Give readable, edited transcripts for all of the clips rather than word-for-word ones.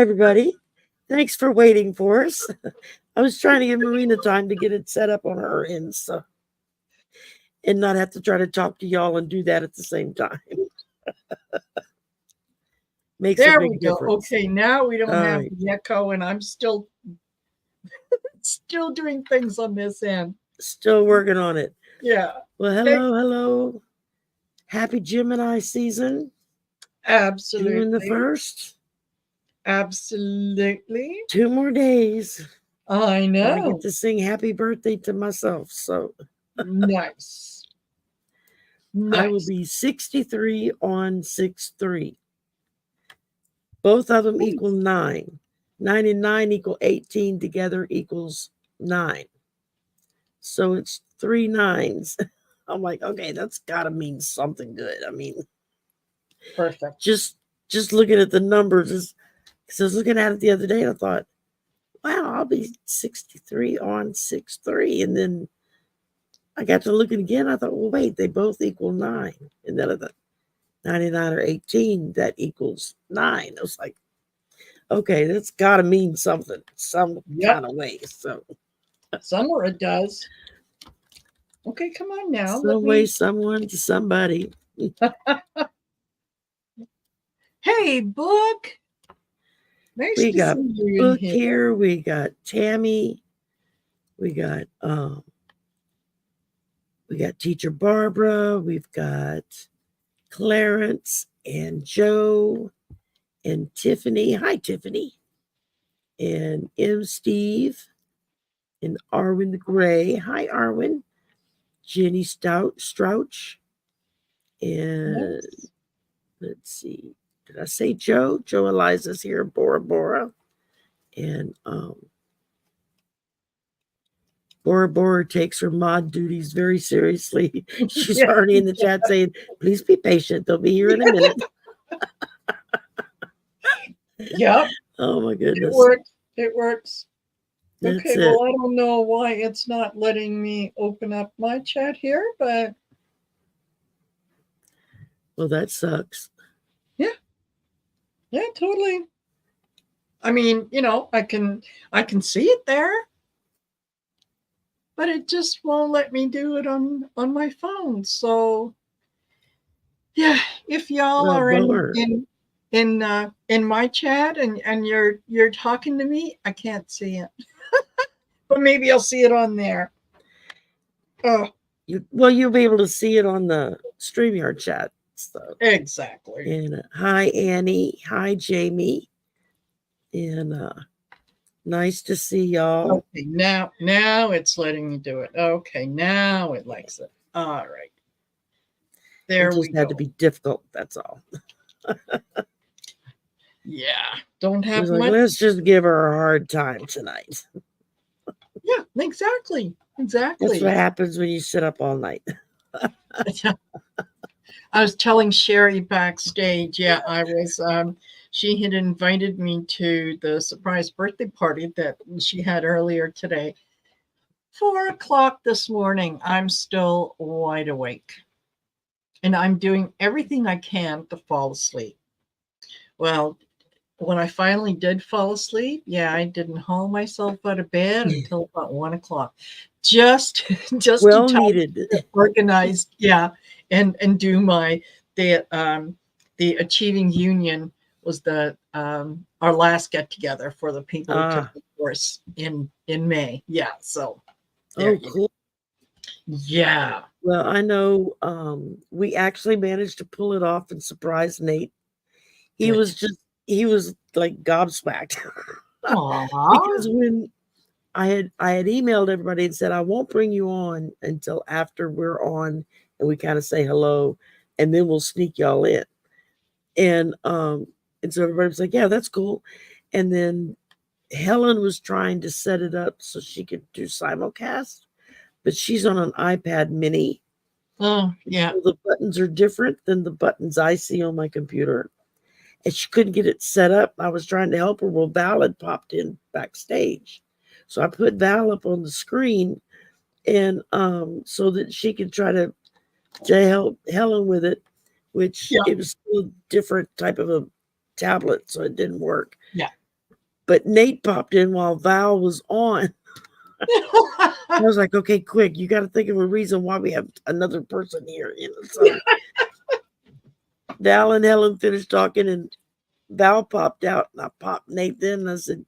everybody. Thanks for waiting for us. I was trying to give Marina time to get it set up on her end, so and not have to try to talk to y'all and do that at the same time. Makes there a big we go. difference. Okay, now we don't All have right. the echo, and I'm still doing things on this end. Still working on it. Yeah. Well, hello. Happy Gemini season. Absolutely. June the 1st. Absolutely. 2 more days. I know. I get to sing happy birthday to myself. So nice. I will be 63 on 6/3. Both of them equal 9. 9 and 9 equal 18. Together equals 9. So it's 3 9s. I'm like, okay, that's got to mean something good. I mean, perfect. Just looking at the numbers, because I was looking at it the other day and I thought, wow, I'll be 63 on 6/3. And then I got to looking again. I thought, well, wait, they both equal 9. And then I thought, 99 or 18, that equals 9. I was like, okay, that's got to mean something, some kind of way. So somewhere it does. Okay, come on now. Some way, someone to somebody. Hey, Book. Nice We to got see you Book in here. We got Tammy. We got Teacher Barbara. We've got Clarence and Joe and Tiffany. Hi, Tiffany. And M. Steve and Arwen the Gray. Hi, Arwen. Jenny Strouch. And let's see. Did I say Joe? Joe Eliza's here. Bora Bora. And Bora Bora takes her mod duties very seriously. She's already in the chat saying, please be patient. They'll be here in a minute. Yep. Oh, my goodness. It works. That's okay, well, I don't know why it's not letting me open up my chat here, but... Well, that sucks. Yeah. Yeah, totally. I mean, I can see it there, but it just won't let me do it on my phone. So, yeah, if y'all are in my chat and you're talking to me, I can't see it. But maybe I'll see it on there. Oh, you'll be able to see it on the StreamYard chat. So. Exactly. And hi, Annie. Hi, Jamie. And nice to see y'all. Okay, now it's letting me do it. Okay, now it likes it. All right. There we go. It just had to be difficult. That's all. Yeah, don't have much. Like, let's just give her a hard time tonight. Yeah, exactly. That's what happens when you sit up all night. I was telling Sherry backstage, I was, she had invited me to the surprise birthday party that she had earlier today. 4:00 this morning, I'm still wide awake. And I'm doing everything I can to fall asleep. Well, when I finally did fall asleep, I didn't haul myself out of bed until about 1:00. Just well needed, organized, and do the Achieving Union was the our last get together for the people who took the course in May. Yeah, so cool. Yeah. Well, I know we actually managed to pull it off and surprise Nate. He was like gobsmacked. Because when I had emailed everybody and said, I won't bring you on until after we're on and we kind of say hello and then we'll sneak y'all in. And so everybody was like, yeah, that's cool. And then Helen was trying to set it up so she could do simulcast, but she's on an iPad mini. Oh, yeah. So the buttons are different than the buttons I see on my computer. And she couldn't get it set up. I was trying to help her. Well, Val had popped in backstage. So I put Val up on the screen and so that she could try to help Helen with it, which it was still a different type of a tablet, so it didn't work. Yeah. but Nate popped in while Val was on. I was like, okay, quick, you got to think of a reason why we have another person here. So Val and Helen finished talking, and Val popped out, and I popped Nate in, and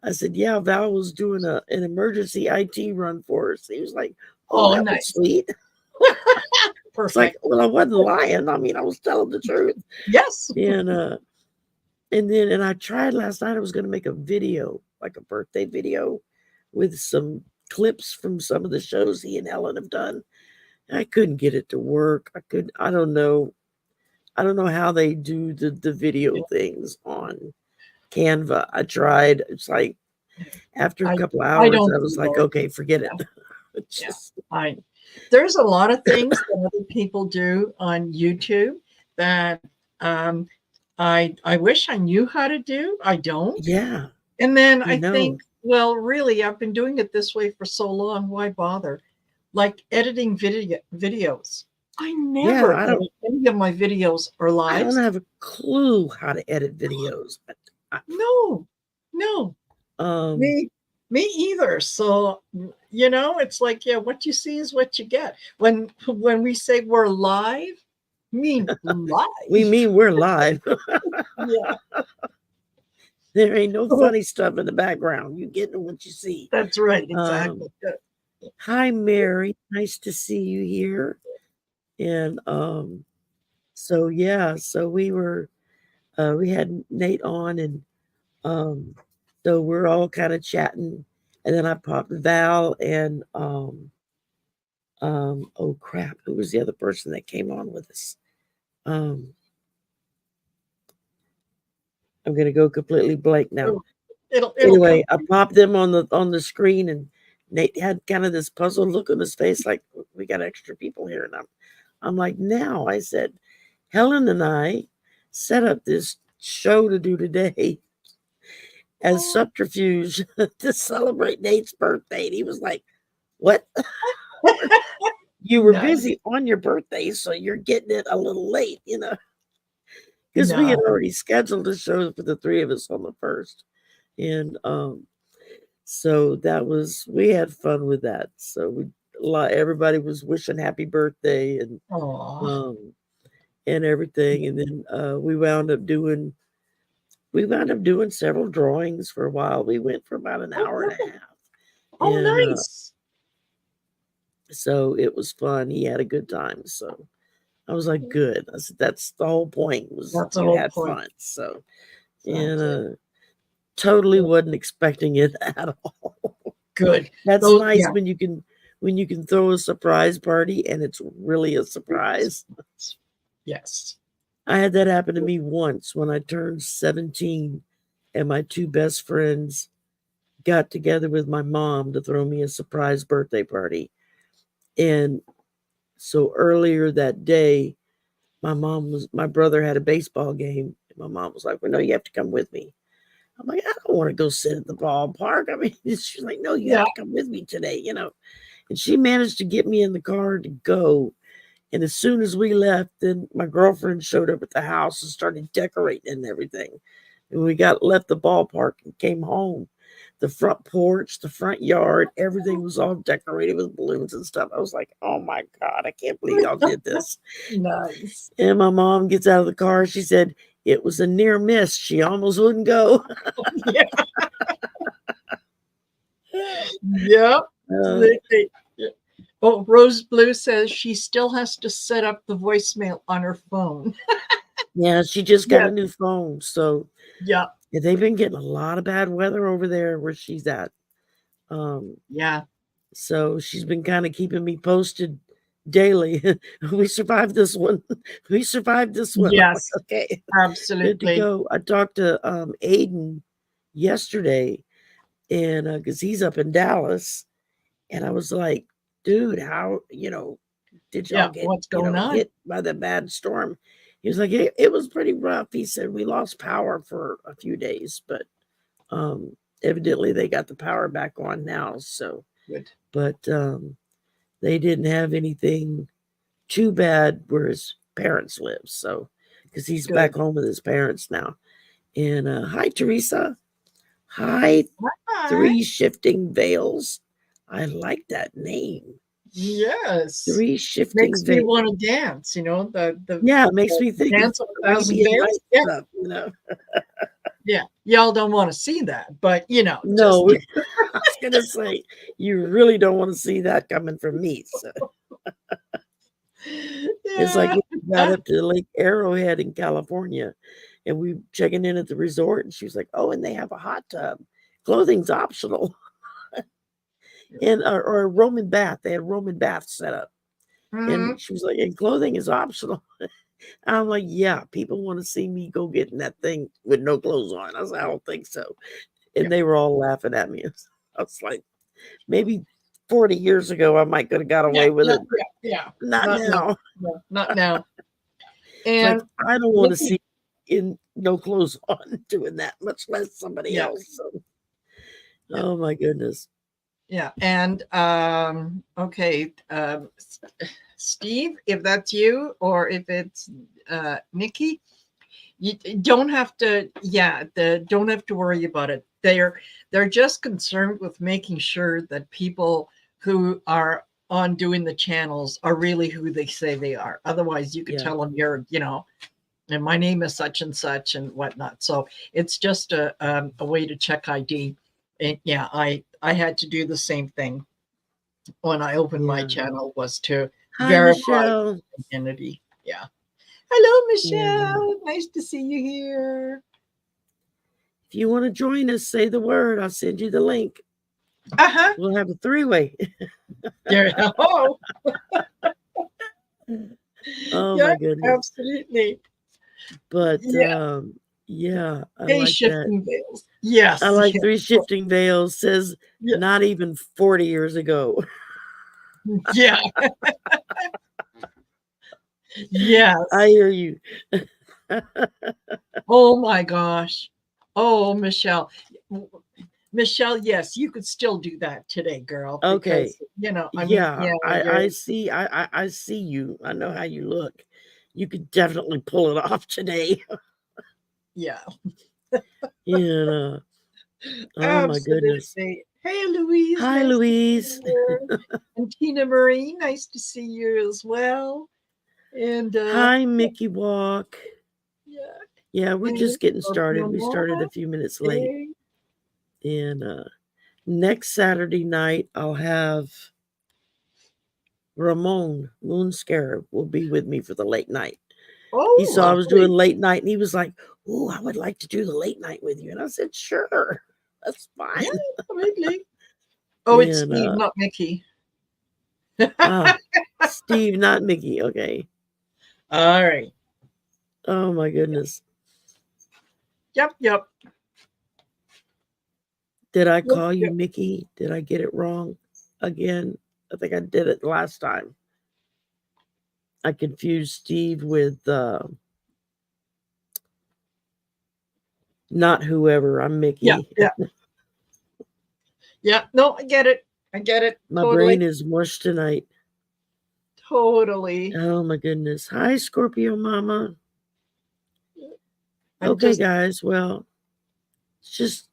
I said, yeah, Val was doing an emergency IT run for us. He was like, oh, that nice. was sweet. It's like, well, I wasn't lying. I mean, I was telling the truth. Yes. And I tried last night. I was going to make a video, like a birthday video, with some clips from some of the shows he and Helen have done. I couldn't get it to work. I don't know how they do the video things on Canva. I tried. It's like after a couple hours, I was like, okay, forget it. There's a lot of things that other people do on YouTube that I wish I knew how to do. I don't. Yeah. And then I think, well, really, I've been doing it this way for so long. Why bother? Like editing videos. I never edit any of my videos or lives. I don't have a clue how to edit videos. No. Me either. So, it's like, yeah, what you see is what you get. When we say we're live, mean live. We mean we're live. Yeah. There ain't no funny stuff in the background. You getting what you see. That's right. Exactly. Hi, Mary. Nice to see you here. And so we were we had Nate on, and so we're all kind of chatting, and then I popped Val and oh crap, who was the other person that came on with us? I'm gonna go completely blank now. Anyway, I popped them on the screen, and Nate had kind of this puzzled look on his face, like, we got extra people here. And I'm like, now, I said, Helen and I set up this show to do today as subterfuge to celebrate Nate's birthday. And he was like, what? You were busy on your birthday, so you're getting it a little late, because we had already scheduled a show for the three of us on the 1st. And so we had fun with that. So everybody was wishing happy birthday and everything. And then we wound up doing several drawings for a while. We went for about an hour and a half. Oh, nice. So it was fun. He had a good time. So I was like, good. I said, that's the whole point, was you had fun. So, and totally wasn't expecting it at all. Good. That's nice when you can throw a surprise party and it's really a surprise. Yes. I had that happen to me once when I turned 17, and my two best friends got together with my mom to throw me a surprise birthday party. And so earlier that day, my brother had a baseball game. And my mom was like, well, no, you have to come with me. I'm like, I don't want to go sit at the ballpark. I mean, she's like, no, you have to come with me today, And she managed to get me in the car to go. And as soon as we left, then my girlfriend showed up at the house and started decorating and everything. And we left the ballpark and came home. The front porch, the front yard, everything was all decorated with balloons and stuff. I was like, oh my God, I can't believe y'all did this. Nice. And my mom gets out of the car. She said it was a near miss. She almost wouldn't go. Yep. Rose Blue says she still has to set up the voicemail on her phone. Yeah, she just got a new phone. So yeah, they've been getting a lot of bad weather over there where she's at. So she's been kind of keeping me posted daily. We survived this one. Yes, like, okay, absolutely. Good to go. I talked to Aiden yesterday, and because he's up in Dallas, and I was like, dude, how did y'all get what's going on? Hit by the bad storm? He was like, it was pretty rough. He said we lost power for a few days, but evidently they got the power back on now. So good. But they didn't have anything too bad where his parents live. So because he's back home with his parents now. And hi, Teresa. Hi, Hi. 3 Shifting Veils. I like that name. Yes. 3 Shifting Makes me Veils. want to dance, the Yeah, it makes me think dance of of a thousand Arabian veils. Nights Yeah. stuff, you know. Yeah. Y'all don't want to see that, but just No, I was gonna say you really don't want to see that coming from me. So. It's like yeah. we got up to Lake Arrowhead in California, and we checking in at the resort, and she was like, "Oh, and they have a hot tub. Clothing's optional." And or a Roman bath. They had Roman baths set up. Mhm. And she was like, "And clothing is optional." I'm like, "Yeah, people want to see me go get in that thing with no clothes on." I was like, "I don't think so." And Yeah. they were all laughing at me. I was like, maybe 40 years ago I might could have got away with it, but Yeah. not now. No, not now. It's like And I don't want to see in no clothes on doing that, much less somebody Yeah. else. So. Yeah. Oh my goodness. Yeah. And okay, Steve, if that's you or if it's Nikki, you don't have to don't have to worry about it. They're just concerned with making sure that people who are on doing the channels are really who they say they are. Otherwise you could Yeah. tell them you're and my name is such and such and whatnot. So it's just a way to check ID. And yeah, I had to do the same thing when I opened my Yeah. channel, was to Hi, verify Michelle. identity. Yeah. Hello, Yeah. Michelle. Nice to see you here. If you want to join us, say the word. I'll send you the link. Uh-huh. We'll have a 3-way. Yeah. Oh, Oh yeah, my goodness. absolutely. But Yeah. yeah, I Hey, like that. shifting veils. Yes. I like yeah. 3 Shifting Veils says Yeah. not even 40 years ago. Yeah. Yes. I hear you. Oh my gosh. Oh, Michelle. Michelle, yes, you could still do that today, girl. Okay. Because, I mean, Yeah, I see. I see you. I know how you look. You could definitely pull it off today. yeah. Yeah. Oh my goodness. Absolutely. Hey, Louise. Hi, Nice to Louise. see you. And Tina Marie, nice to see you as well. And Hi, Mickey Walk. yeah. Yeah, we're And just getting started. We Scorpio started a Mama. few minutes late. Hey. And next Saturday night, I'll have Ramon Moon Scarab will be with me for the late night. Oh, He saw I was lovely. doing late night, and he was like, "Oh, I would like to do the late night with you." And I said, "Sure, that's fine." Yeah, absolutely. Oh, it's And Steve, not Mickey. Steve, not Mickey. Okay. All right. Oh my goodness. Yep. Did I call you Mickey? Did I get it wrong again? I think I did it last time. I confused Steve with not whoever. I'm Mickey. Yeah. No, I get it. My totally. brain is mush tonight. Totally. Oh my goodness. Hi, Scorpio Mama. I'm Okay, just, guys. Well, it's just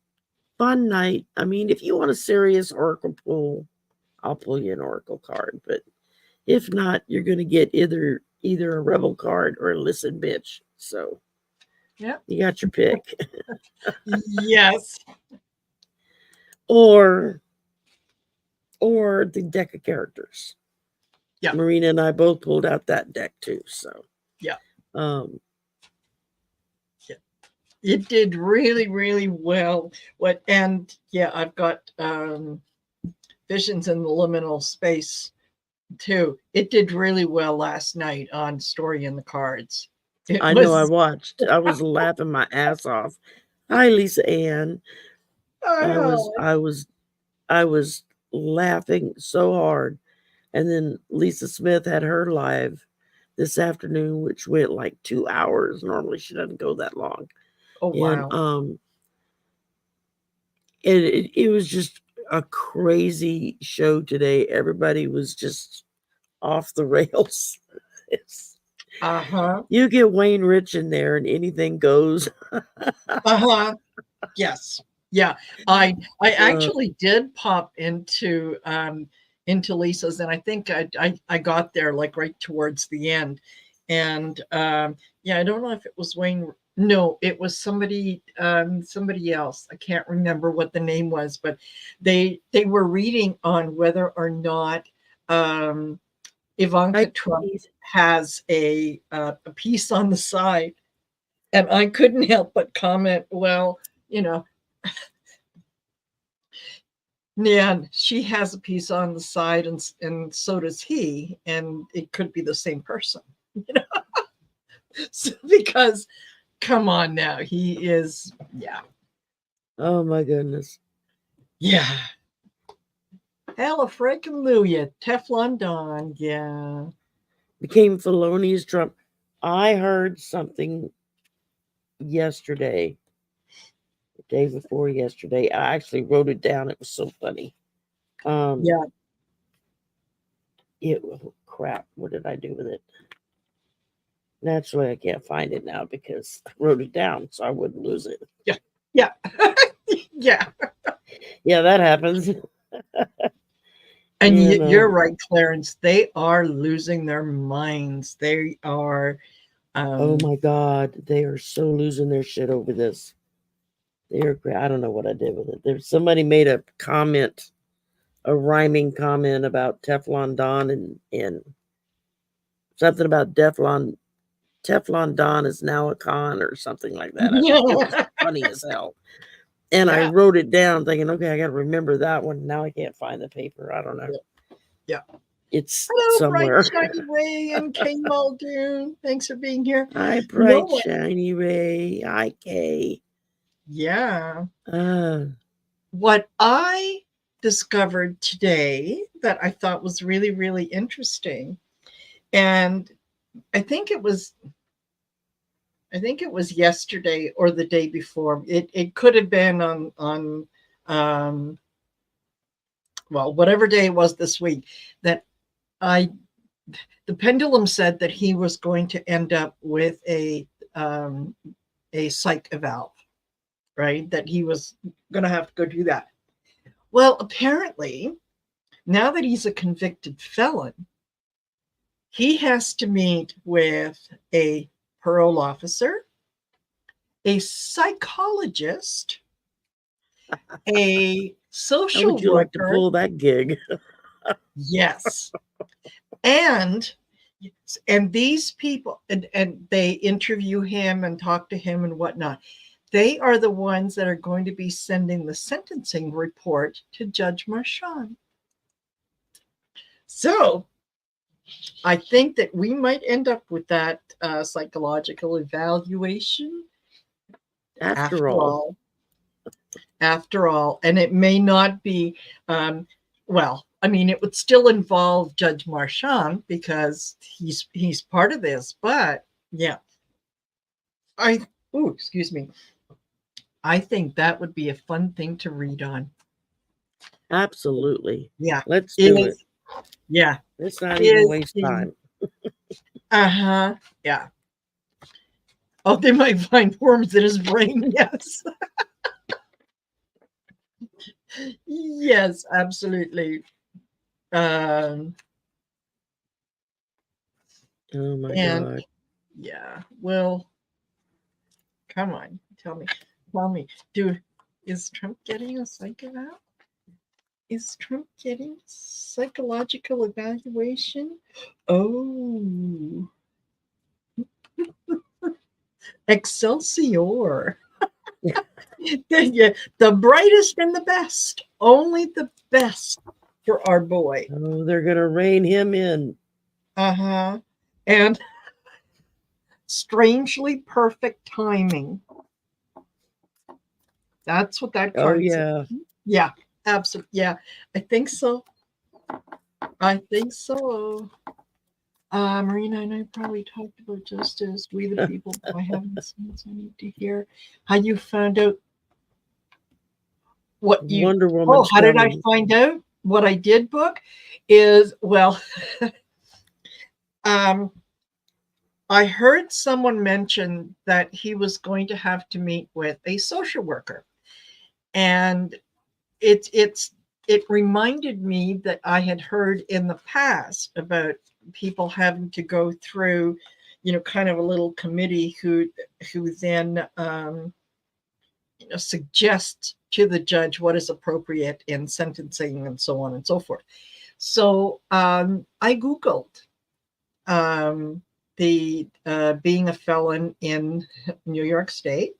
fun night. I mean, if you want a serious oracle pull, I'll pull you an oracle card. But if not, you're gonna get either a rebel card or a listen bitch. So yeah. you got your pick. Yes. or the deck of characters. Yeah. Marina and I both pulled out that deck too. So Yeah. It did really, really well. I've got Visions in the Liminal Space too. It did really well last night on Story in the Cards. I know I watched. I was laughing my ass off. Hi, Lisa Ann. I was laughing so hard. And then Lisa Smith had her live this afternoon, which went like 2 hours. Normally she doesn't go that long. Oh wow. And it was just a crazy show today. Everybody was just off the rails. You get Wayne Rich in there and anything goes. Yes. Yeah, I actually did pop into Lisa's, and I think I got there like right towards the end, and yeah, I don't know if it was Wayne. No, it was somebody else. I can't remember what the name was, but they were reading on whether or not Ivanka Hi, Trump Keith. has a piece on the side, and I couldn't help but comment, well, you know, yeah, she has a piece on the side, and so does he, and it could be the same person, you know. So, because come on now, he is, yeah, Oh my goodness. yeah. Hella freaking Luya, Teflon Don, yeah. Became Filoni's Trump. I heard something yesterday, the day before yesterday. I actually wrote it down. It was so funny. Yeah. Crap. What did I do with it? Naturally, I can't find it now because I wrote it down so I wouldn't lose it. Yeah. Yeah. Yeah. Yeah, that happens. And You you're know. right, Clarence. They are losing their minds. They are. Oh my God, they are so losing their shit over this. I don't know what I did with it. Somebody made a comment, a rhyming comment about Teflon Don and something about Teflon Don is now a con or something like that. It was funny as hell. And I Yeah. wrote it down thinking, okay, I got to remember that one. Now I can't find the paper. I don't know. Yeah. It's Hello, bright somewhere. shiny Ray and Kay Muldoon. Thanks for being here. Hi, You bright, know what? shiny Ray. Hi, Kay. Yeah. Uh, What I discovered today that I thought was really, really interesting, and I think it was yesterday or the day before. It could have been on um, well, whatever day it was this week, that I the pendulum said that he was going to end up with a psych eval, right? That he was going to have to go do that. Well, apparently, now that he's a convicted felon, he has to meet with a parole officer, a psychologist, a how social would you like to worker. pull that gig? Yes. And these people, and they interview him and talk to him and whatnot. They are the ones that are going to be sending the sentencing report to Judge Marchand. So I think that we might end up with that psychological evaluation After all. After all, and it may not be, well, I mean, it would still involve Judge Marchand because he's part of this, but yeah, excuse me. I think that would be a fun thing to read on. Absolutely. Yeah. Let's do it. Yeah. Let's not even waste time. Uh-huh. Yeah. Oh, they might find worms in his brain. Yes. Yes, absolutely. Um, Oh my and God. yeah, well, come on, tell me, is Trump getting a psych eval? Is Trump getting psychological evaluation? Oh, Excelsior. The brightest and the best. Only the best for our boy. Oh, they're going to rein him in. Uh-huh. And strangely perfect timing. That's what that Oh, card says. yeah. Yeah, absolutely. Yeah, I think so. I think so. Marina and I probably talked about justice. We the people. I haven't seen, so I need to hear how you found out what you. Wonder Oh, Woman's how did I coming. find out? What I did book is, well, I heard someone mention that he was going to have to meet with a social worker. And it reminded me that I had heard in the past about people having to go through, kind of a little committee who then suggests to the judge what is appropriate in sentencing and so on and so forth. So I Googled the being a felon in New York State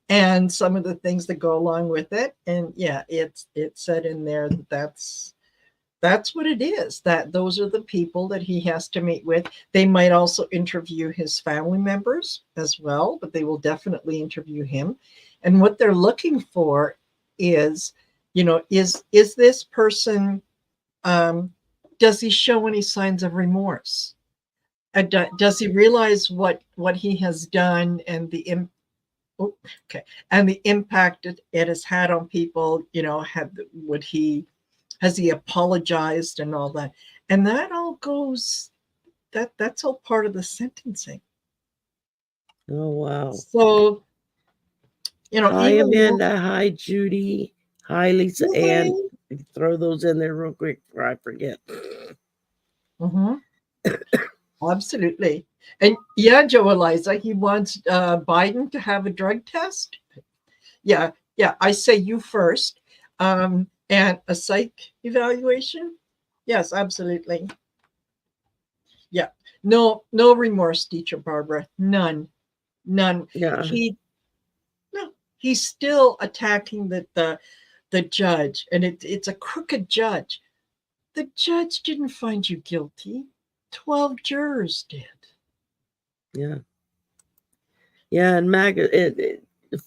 and some of the things that go along with it. And yeah, it said in there that that's what it is, that those are the people that he has to meet with. They might also interview his family members as well, but they will definitely interview him. And what they're looking for is, is this person, does he show any signs of remorse? Does he realize what he has done and the impact it has had on people? Has he apologized and all that? And that all goes, that's all part of the sentencing. Oh, wow. So, hi, Amanda. Hi, Judy. Hi, Lisa Ann. Throw those in there real quick before I forget. Mm-hmm. Absolutely. And yeah, Joe Eliza, he wants Biden to have a drug test. Yeah, I say you first. And a psych evaluation. Yes, absolutely. Yeah. No remorse, teacher Barbara. None. Yeah. He's still attacking the judge, and it's a crooked judge. The judge didn't find you guilty. 12 jurors did. Yeah. Yeah, and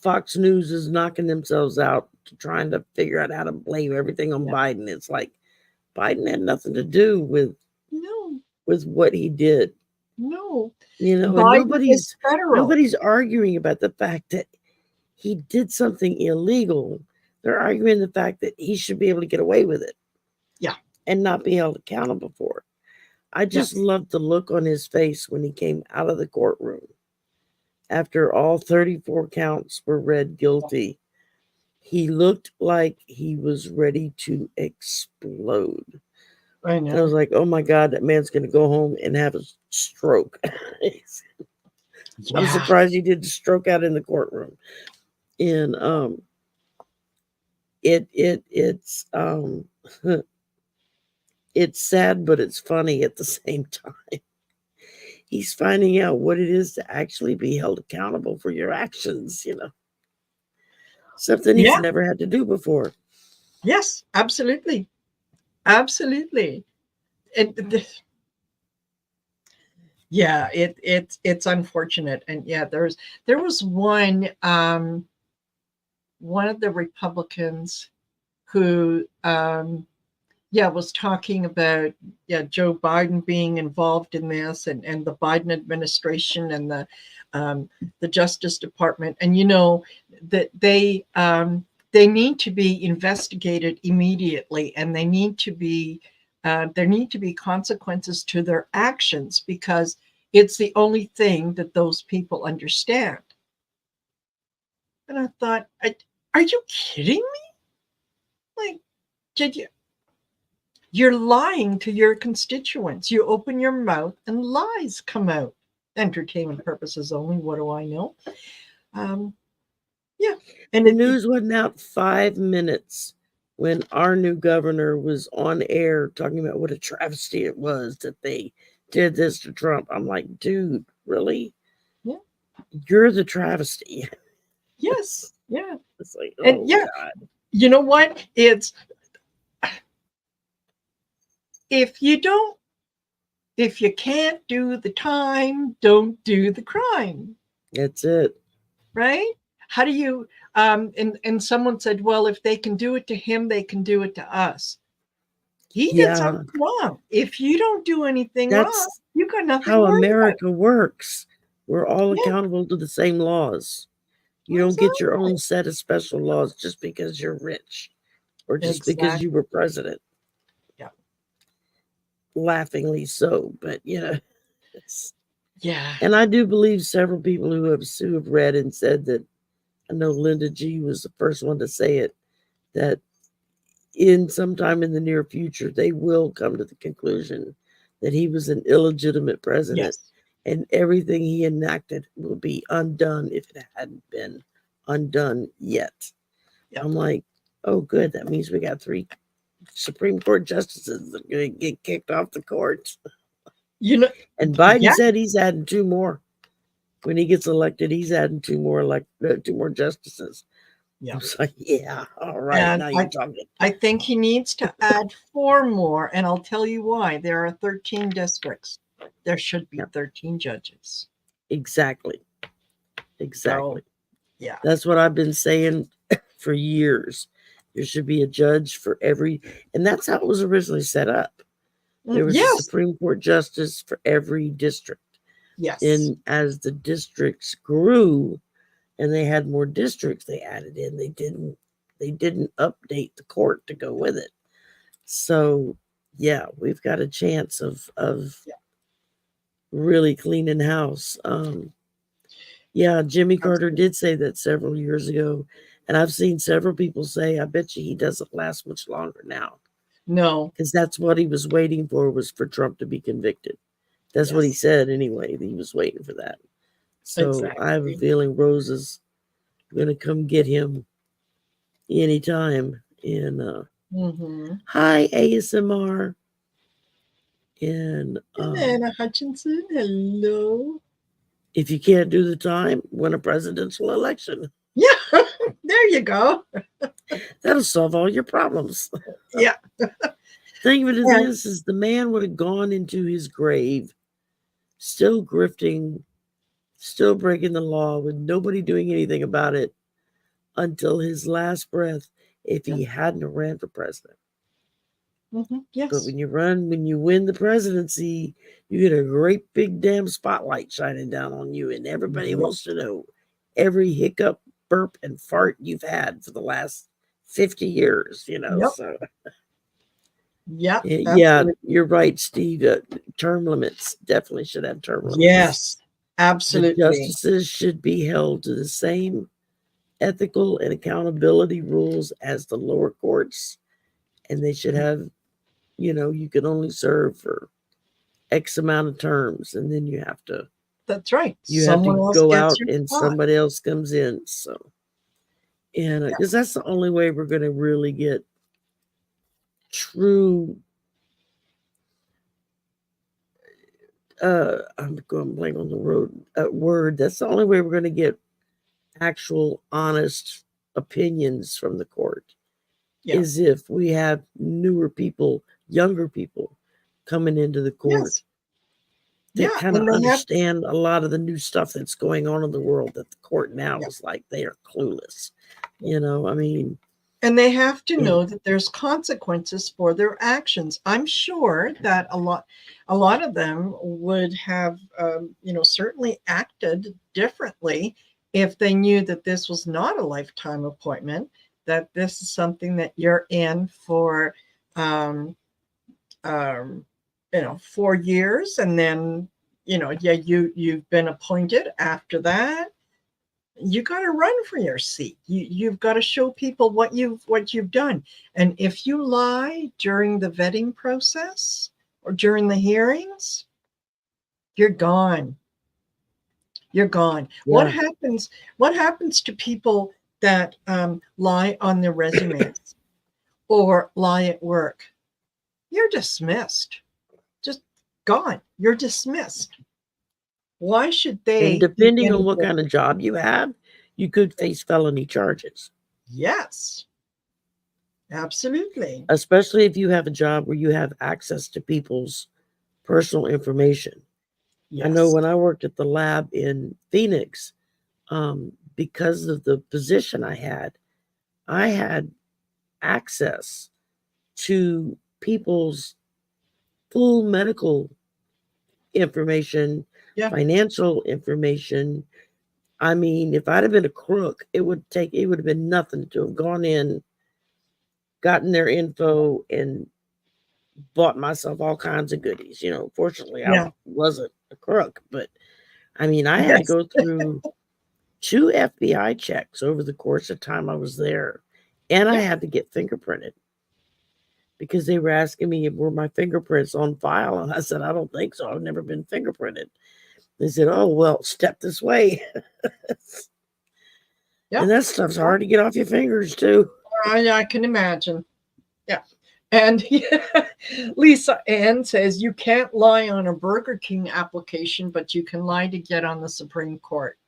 Fox News is knocking themselves out trying to figure out how to blame everything on Biden. It's like Biden had nothing to do with what he did. No. And nobody's arguing about the fact that he did something illegal. They're arguing the fact that he should be able to get away with it. Yeah. And not be held accountable for it. I just loved the look on his face when he came out of the courtroom. After all 34 counts were read guilty, he looked like he was ready to explode. I know. And I was like, oh my God, that man's going to go home and have a stroke. I'm surprised he didn't stroke out in the courtroom. And it's it's sad, but it's funny at the same time. He's finding out what it is to actually be held accountable for your actions, Something he's never had to do before. Yes, absolutely. Absolutely. It's unfortunate. And there was one of the Republicans who was talking about Joe Biden being involved in this, and the Biden administration and the Justice Department, and that they need to be investigated immediately, and there need to be consequences to their actions, because it's the only thing that those people understand. And I thought, are you kidding me? Like, you're lying to your constituents. You open your mouth and lies come out. Entertainment purposes only. What do I know? And the news wasn't out 5 minutes when our new governor was on air talking about what a travesty it was that they did this to Trump. I'm like, dude, really? Yeah. You're the travesty. Yes. Yeah. It's like, oh, God. You know what? It's, if you can't do the time, don't do the crime. That's it. Right? How do you, and someone said, well, if they can do it to him, they can do it to us. He did something wrong. If you don't do anything wrong, you got nothing. How America works. We're all accountable to the same laws. You don't get your own set of special laws just because you're rich or just because you were president. Yeah. Laughingly so, but Yeah. And I do believe several people who have read and said that I know Linda G was the first one to say it, that in sometime in the near future, they will come to the conclusion that he was an illegitimate president, Yes. and everything he enacted will be undone if it hadn't been undone yet. Yep. I'm like, oh, good. That means we got 3 Supreme Court justices that are going to get kicked off the court. You know, And Biden yeah. said he's adding 2 more. When he gets elected, he's adding 2 more justices. Yeah. I was like, yeah, all right. And Now you're talking. I think he needs to add 4 more, and I'll tell you why. There are 13 districts. There should be 13 judges. Exactly. So, yeah. That's what I've been saying for years. There should be a judge for every, and that's how it was originally set up. There was a Supreme Court justice for every district. Yes. And as the districts grew and they had more districts they added in, they didn't update the court to go with it. So yeah, we've got a chance of really cleaning house. Yeah, Jimmy Carter did say that several years ago, and I've seen several people say, I bet you he doesn't last much longer now. No. Because that's what he was waiting for, was for Trump to be convicted. That's what he said anyway. He was waiting for that. So I have a feeling Rose is going to come get him anytime. And hi, ASMR. And Anna Hutchinson, hello. If you can't do the time, win a presidential election. Yeah, there you go. That'll solve all your problems. Yeah. Think of it as is the man would have gone into his grave, still grifting, still breaking the law, with nobody doing anything about it until his last breath, if he hadn't ran for president. Yes. But when you win the presidency, you get a great big damn spotlight shining down on you, and everybody wants to know every hiccup, burp, and fart you've had for the last 50 years, you know. So yeah, you're right, Steve. Term limits definitely should have term limits. Yes, absolutely. The justices should be held to the same ethical and accountability rules as the lower courts, and they should have, you can only serve for X amount of terms, and then you have to. That's right. You have to go out and somebody else comes in. So, and because that's the only way we're going to really get true. I'm going blank on the word. That's the only way we're going to get actual, honest opinions from the court. Is if we have newer people, younger people coming into the court that kind of understand a lot of the new stuff that's going on in the world, that the court now is like they are clueless. I mean. And they have to know that there's consequences for their actions. I'm sure that a lot of them would have, certainly acted differently if they knew that this was not a lifetime appointment, that this is something that you're in for, 4 years, and then, you've been appointed after that. You got to run for your seat. You've got to show people what you've done. And if you lie during the vetting process or during the hearings, you're gone. You're gone. Yeah. What happens to people that lie on their resumes or lie at work? You're dismissed. Just gone. You're dismissed. Why should they? And depending on what kind of job you have, you could face felony charges. Yes, absolutely. Especially if you have a job where you have access to people's personal information. Yes. I know when I worked at the lab in Phoenix, because of the position I had access to people's full medical information, financial information. I mean, if I'd have been a crook, it would have been nothing to have gone in, gotten their info, and bought myself all kinds of goodies. Fortunately, I wasn't a crook, but I mean, I had to go through 2 FBI checks over the course of time I was there. And I had to get fingerprinted because they were asking me were my fingerprints on file. And I said, I don't think so. I've never been fingerprinted. They said, oh, well, step this way. And that stuff's hard to get off your fingers, too. I can imagine. Yeah. And Lisa Ann says, you can't lie on a Burger King application, but you can lie to get on the Supreme Court.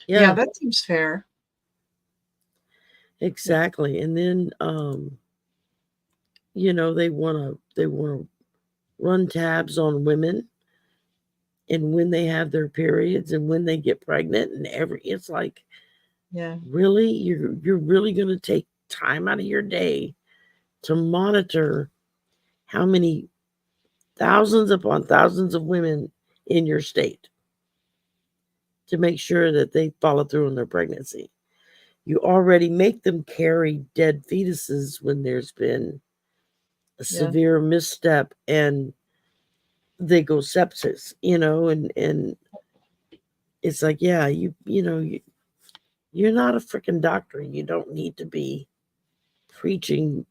Yeah, that seems fair. Exactly. And then, you know, they want to run tabs on women and when they have their periods and when they get pregnant and it's like, really, you're really going to take time out of your day to monitor how many thousands upon thousands of women in your state to make sure that they follow through on their pregnancy. You already make them carry dead fetuses when there's been a severe misstep and they go sepsis, you know, and it's like, yeah, you're not a freaking doctor. You don't need to be preaching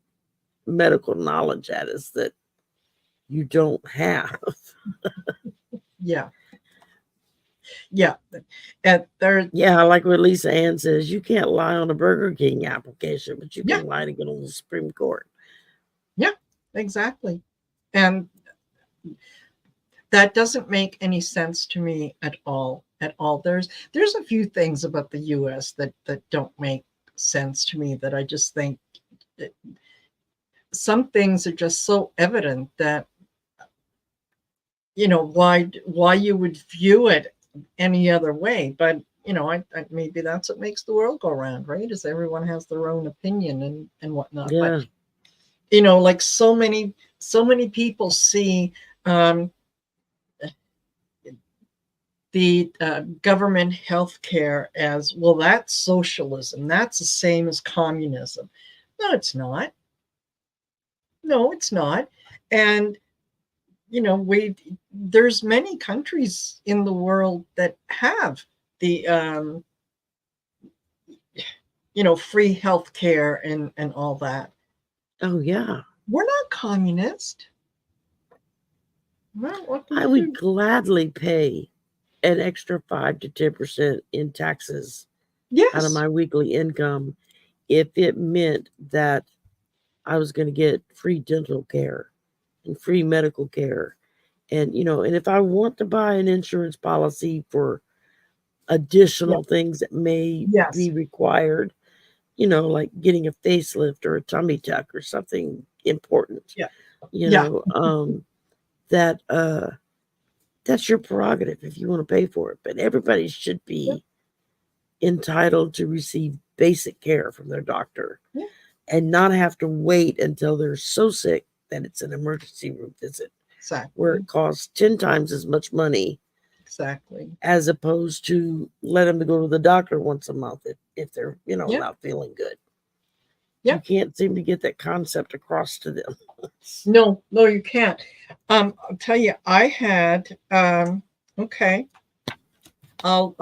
medical knowledge at us that you don't have. Yeah. And like what Lisa Ann says, you can't lie on a Burger King application, but you can lie to get on the Supreme Court. Yeah, exactly. And that doesn't make any sense to me at all. There's a few things about the US that don't make sense to me, that I just think some things are just so evident that, you know, why you would view it any other way. But, you know, I maybe that's what makes the world go round, right? Is everyone has their own opinion and whatnot. Yeah. But, you know, like so many people see the government healthcare as, well, that's socialism. That's the same as communism. No, it's not. And, you know, there's many countries in the world that have the, you know, free healthcare and all that. Oh, yeah. We're not communist. Well, I would gladly pay an extra 5 to 10% in taxes out of my weekly income if it meant that I was going to get free dental care and free medical care. And, you know, and if I want to buy an insurance policy for additional things that may be required, you know, like getting a facelift or a tummy tuck or something important, you know, that's your prerogative if you want to pay for it. But everybody should be entitled to receive basic care from their doctor and not have to wait until they're so sick that it's an emergency room visit. Exactly. Where it costs 10 times as much money. Exactly. As opposed to let them go to the doctor once a month if they're, you know, not feeling good. You can't seem to get that concept across to them. No, you can't. I'll tell you, I had okay. I'll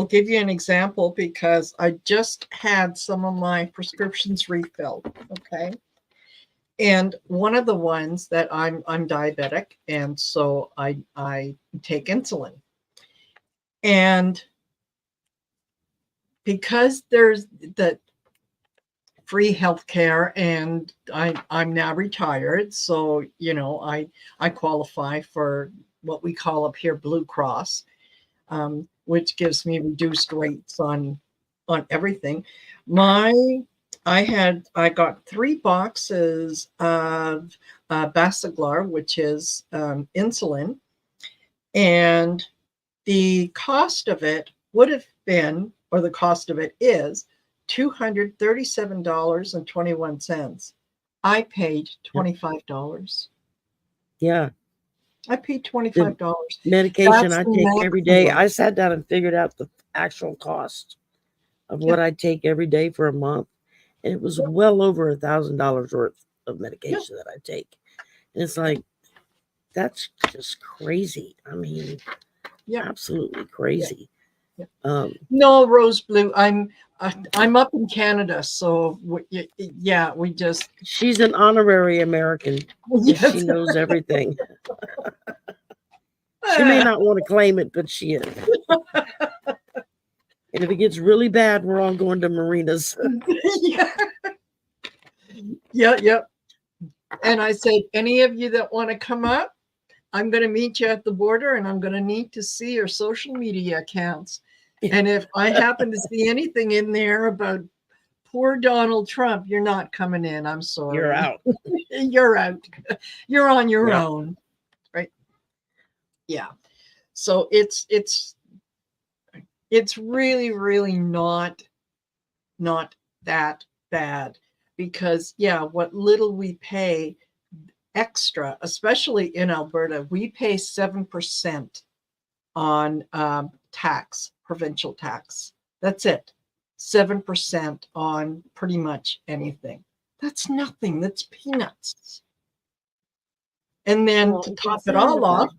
give you an example because I just had some of my prescriptions refilled. Okay. And one of the ones that I'm diabetic, and so I take insulin. And because there's the free healthcare, and I'm now retired, so you know I qualify for what we call up here Blue Cross, which gives me reduced rates on everything. I got 3 boxes of Basaglar, which is insulin, and the cost of it would have been, or the cost of it is, $237.21. I paid $25. Yeah. I paid $25. The medication I take every day. I sat down and figured out the actual cost of what I take every day for a month. And it was well over $1,000 worth of medication that I take. And it's like, that's just crazy. I mean, absolutely crazy. No, Rose Blue. I'm up in Canada, so yeah, we just. She's an honorary American. Yes. She knows everything. She may not want to claim it, but she is. And if it gets really bad, we're all going to marinas. Yeah. And I said, any of you that want to come up, I'm going to meet you at the border, and I'm going to need to see your social media accounts. And if I happen to see anything in there about poor Donald Trump, you're not coming in. I'm sorry. You're out. You're out. You're on your own. Right? Yeah. So it's really, really not that bad, because what little we pay extra, especially in Alberta, we pay 7% on tax, provincial tax. That's it. 7% on pretty much anything. That's nothing. That's peanuts. And then to top it all off,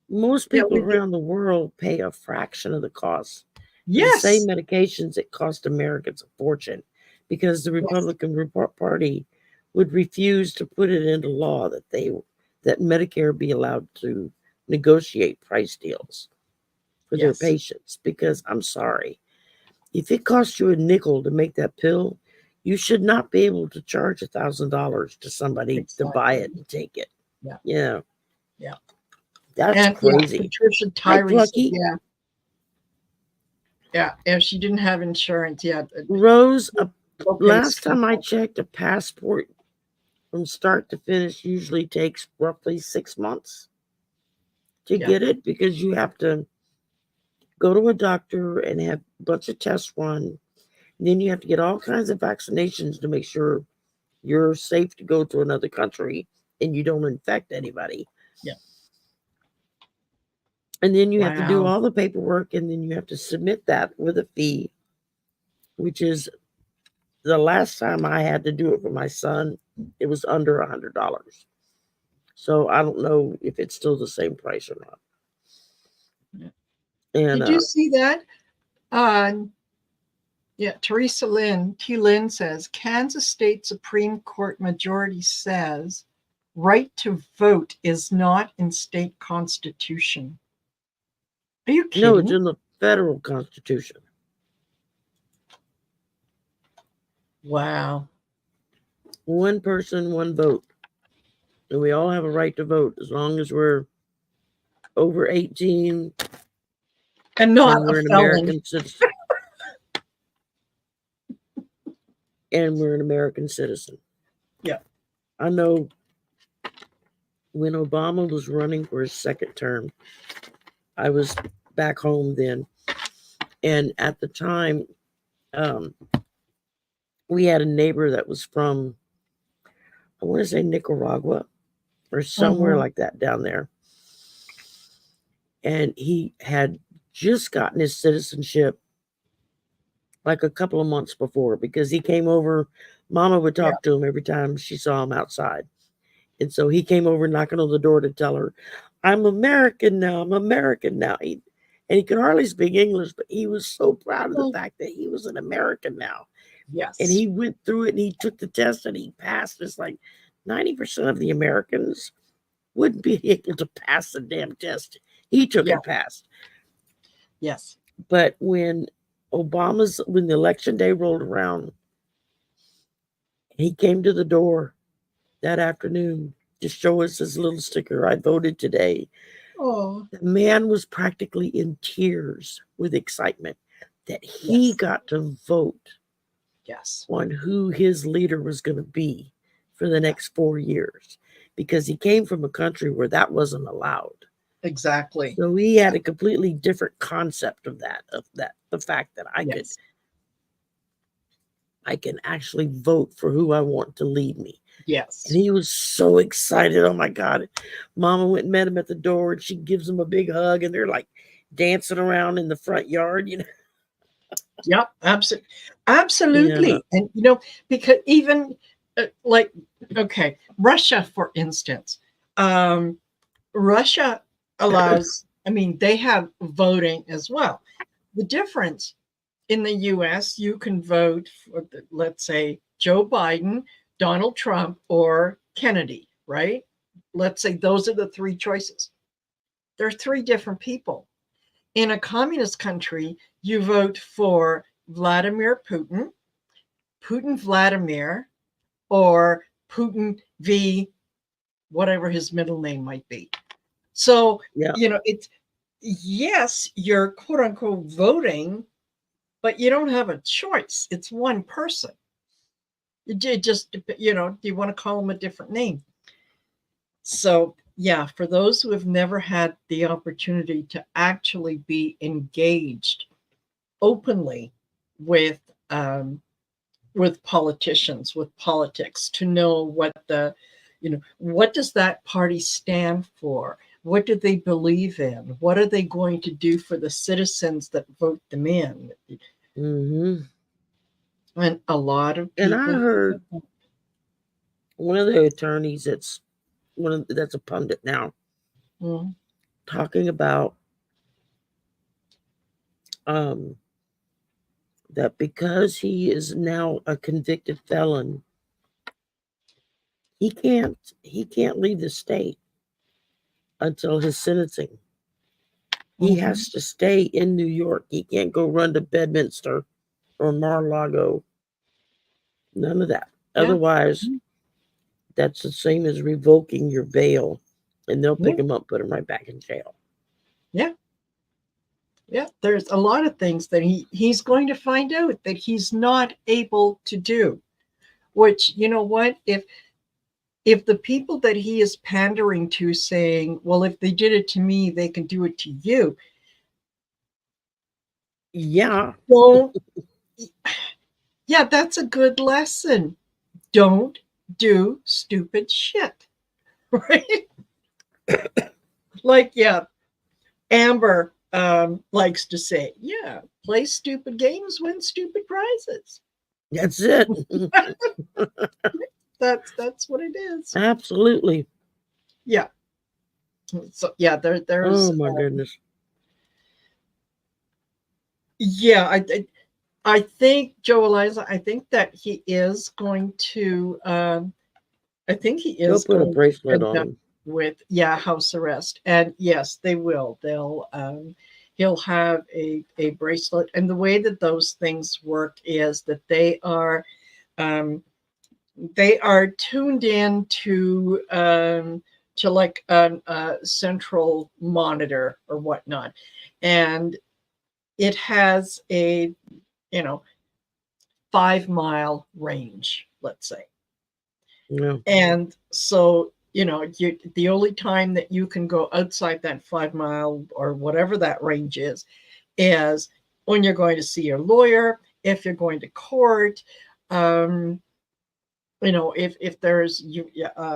most people around the world pay a fraction of the cost. Yes. The same medications that cost Americans a fortune, because the Republican Party would refuse to put it into law that Medicare be allowed to negotiate price deals for their patients. Because I'm sorry, if it costs you a nickel to make that pill, you should not be able to charge $1,000 to somebody to buy it and take it. Yeah. That's crazy. Patricia Tyree said, if she didn't have insurance, Rose, last time I checked, a passport from start to finish usually takes roughly 6 months to get it, because you have to go to a doctor and have a bunch of tests run. And then you have to get all kinds of vaccinations to make sure you're safe to go to another country and you don't infect anybody. And then you have to do all the paperwork, and then you have to submit that with a fee, which is, the last time I had to do it for my son, it was under $100. So I don't know if it's still the same price or not. And, did you see that? Teresa T. Lynn says, Kansas State Supreme Court majority says right to vote is not in state constitution. Are you kidding? No, it's in the federal constitution. Wow. One person, one vote. And we all have a right to vote as long as we're over 18 and not we're an felon. American citizen. And we're an American citizen. Yeah. I know when Obama was running for his second term, I was back home then. And at the time, we had a neighbor that was from, I want to say Nicaragua or somewhere like that down there. And he had just gotten his citizenship like a couple of months before, because he came over. Mama would talk to him every time she saw him outside. And so he came over knocking on the door to tell her, I'm American now. I'm American now. And he could hardly speak English, but he was so proud of the fact that he was an American now. Yes. And he went through it and he took the test and he passed. It's like 90% of the Americans wouldn't be able to pass the damn test. He took and passed. Yes. But when the election day rolled around, he came to the door that afternoon to show us his little sticker. I voted today. Oh. The man was practically in tears with excitement that he got to vote on who his leader was going to be for the next 4 years, because he came from a country where that wasn't allowed. Exactly. So he had a completely different concept of that, the fact that I can actually vote for who I want to lead me. Yes. And he was so excited. Oh my God. Mama went and met him at the door, and she gives him a big hug, and they're like dancing around in the front yard, Yep, absolutely. Yeah. And, because even Russia, for instance, Russia allows I mean, they have voting as well. The difference in the US, you can vote for, let's say, Joe Biden, Donald Trump, or Kennedy, right? Let's say those are the three choices. There are three different people. In a communist country, you vote for Vladimir Putin, Putin Vladimir, or Putin v whatever his middle name might be. So, Yeah. it's, yes, you're quote unquote voting, but you don't have a choice. It's one person. It just, do you want to call them a different name? So, yeah, for those who have never had the opportunity to actually be engaged openly with politicians, with politics, to know what does that party stand for? What do they believe in? What are they going to do for the citizens that vote them in? Mm-hmm. And a lot of And I people. heard one of the attorneys that's a pundit now Mm, talking about that because he is now a convicted felon, he can't leave the state until his sentencing. He mhm. has to stay in New York. He can't go run to Bedminster or Mar-a-Lago. None of that. Yeah. Otherwise, that's the same as revoking your bail, and they'll pick Yeah. him up, put him right back in jail. Yeah. Yeah. There's a lot of things that he's going to find out that he's not able to do. Which, you know what? If the people that he is pandering to, saying, well, if they did it to me, they can do it to you. Yeah. Don't. Yeah, that's a good lesson. Don't do stupid shit. Right? Like, yeah, Amber likes to say, yeah, play stupid games, win stupid prizes. That's it. That's what it is. Absolutely. Yeah. So yeah, there's Oh my goodness. yeah, I think Joe Eliza, I think that he is going to I think he They'll is put a going to bracelet end on up him. with, yeah, house arrest. And yes, they will. He'll have a bracelet. And the way that those things work is that um they are tuned in to like a central monitor or whatnot. And it has a, you know, 5 mile range, let's say. Yeah. And so, the only time that you can go outside that 5 mile or whatever that range is when you're going to see your lawyer, if you're going to court, if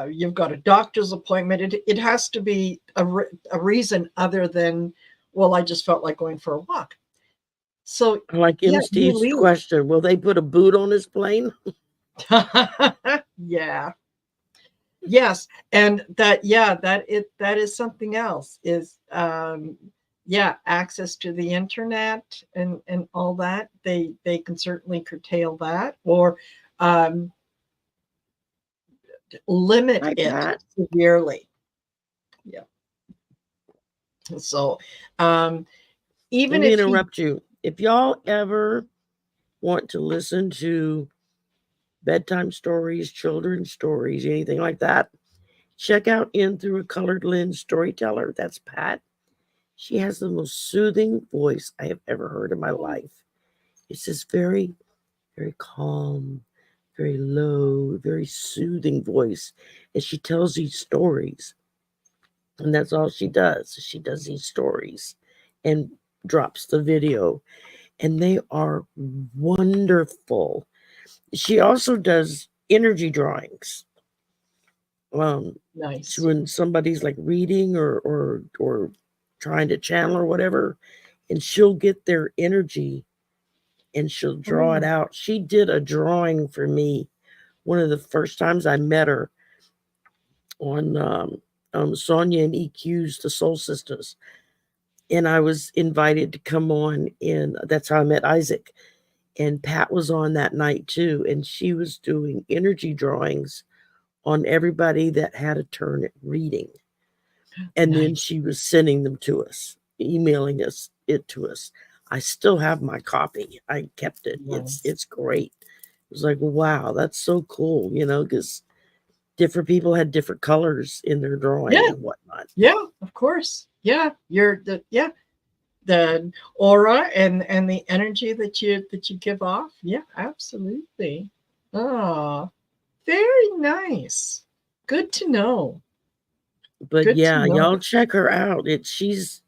you've got a doctor's appointment, it has to be a reason other than, well, I just felt like going for a walk. So Like yeah, M. you Steve's leave. question, will they put a boot on his plane? Yeah. Yes, and that is something else, is access to the internet and all that. They can certainly curtail that, or um limit Hi, it Pat. severely. Yeah. So Let even me if he interrupt you. If y'all ever want to listen to bedtime stories, children's stories, anything like that, check out In Through a Colored Lens Storyteller. That's Pat. She has the most soothing voice I have ever heard in my life. It's this very, very calm, very low, very soothing voice. And she tells these stories. And that's all she does. She does these stories and drops the video. And they are wonderful. She also does energy drawings. Nice. When somebody's like reading or trying to channel or whatever, and she'll get their energy and she'll draw it out. She did a drawing for me one of the first times I met her on Sonia and EQ's The Soul Sisters. and I was invited to come on, and that's how I met Isaac. And Pat was on that night too, and she was doing energy drawings on everybody that had a turn at reading. And then Nice. she was sending them to us, emailing us it to us. I still have my copy. I kept it. Nice. It's great. It was like, wow, that's so cool, because different people had different colors in their drawing Yeah. and whatnot. Yeah, of course. Yeah. The aura and the energy that you give off. Yeah, absolutely. Oh, very nice. Good to know. But Good to yeah, know. y'all check her out. She's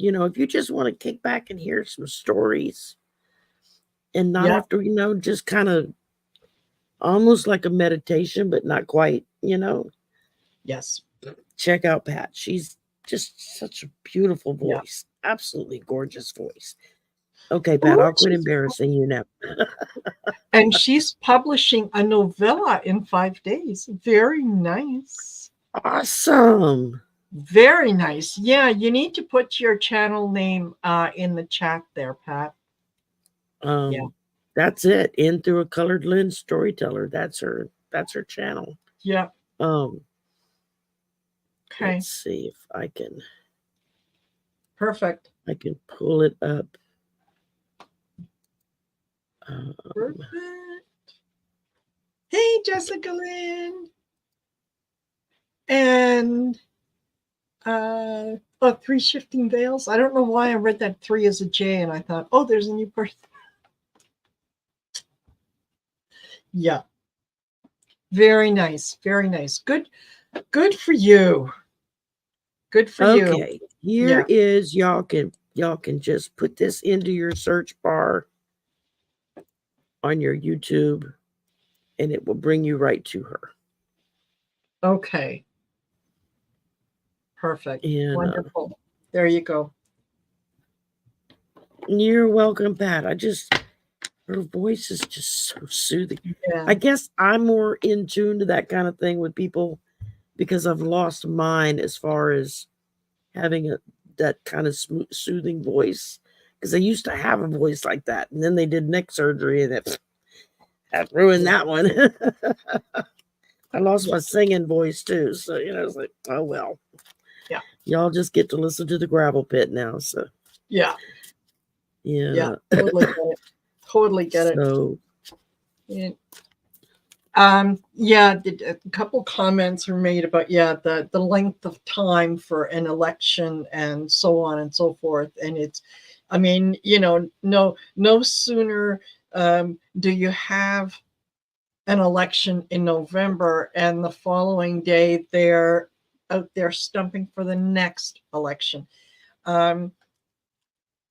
if you just want to kick back and hear some stories and not Yeah. have to, just kind of almost like a meditation, but not quite, Yes. check out Pat. She's just such a beautiful Yeah. voice. Absolutely gorgeous voice. Okay, Pat, Oh, I'll quit she's embarrassing you now. and she's publishing a novella in 5 days. Very nice. Awesome. Very nice. Yeah, you need to put your channel name in the chat there, Pat. Yeah. That's it. In Through a Colored Lens Storyteller. That's her channel. Yeah. Okay. Let's see if I can Perfect. pull it up. Perfect. Hey, Jessica Lynn. And 3 shifting veils. I don't know why I read that 3 as a J, and I thought, oh, there's a new person. Yeah. Very nice. Very nice. Good for you. Good for you. Okay. Here is y'all can just put this into your search bar on your YouTube, and it will bring you right to her. Okay. Perfect. And, wonderful. There you go. You're welcome, Pat. Her voice is just so soothing. Yeah. I guess I'm more in tune to that kind of thing with people because I've lost mine as far as having that kind of soothing voice. Because I used to have a voice like that, and then they did neck surgery, and it ruined that one. I lost my singing voice too, so it's like, oh well. Yeah. Y'all just get to listen to the gravel pit now. So yeah. Yeah. Totally get it. Totally get it. So a couple comments were made about the length of time for an election and so on and so forth. And it's, no sooner do you have an election in November and the following day they're out there stumping for the next election.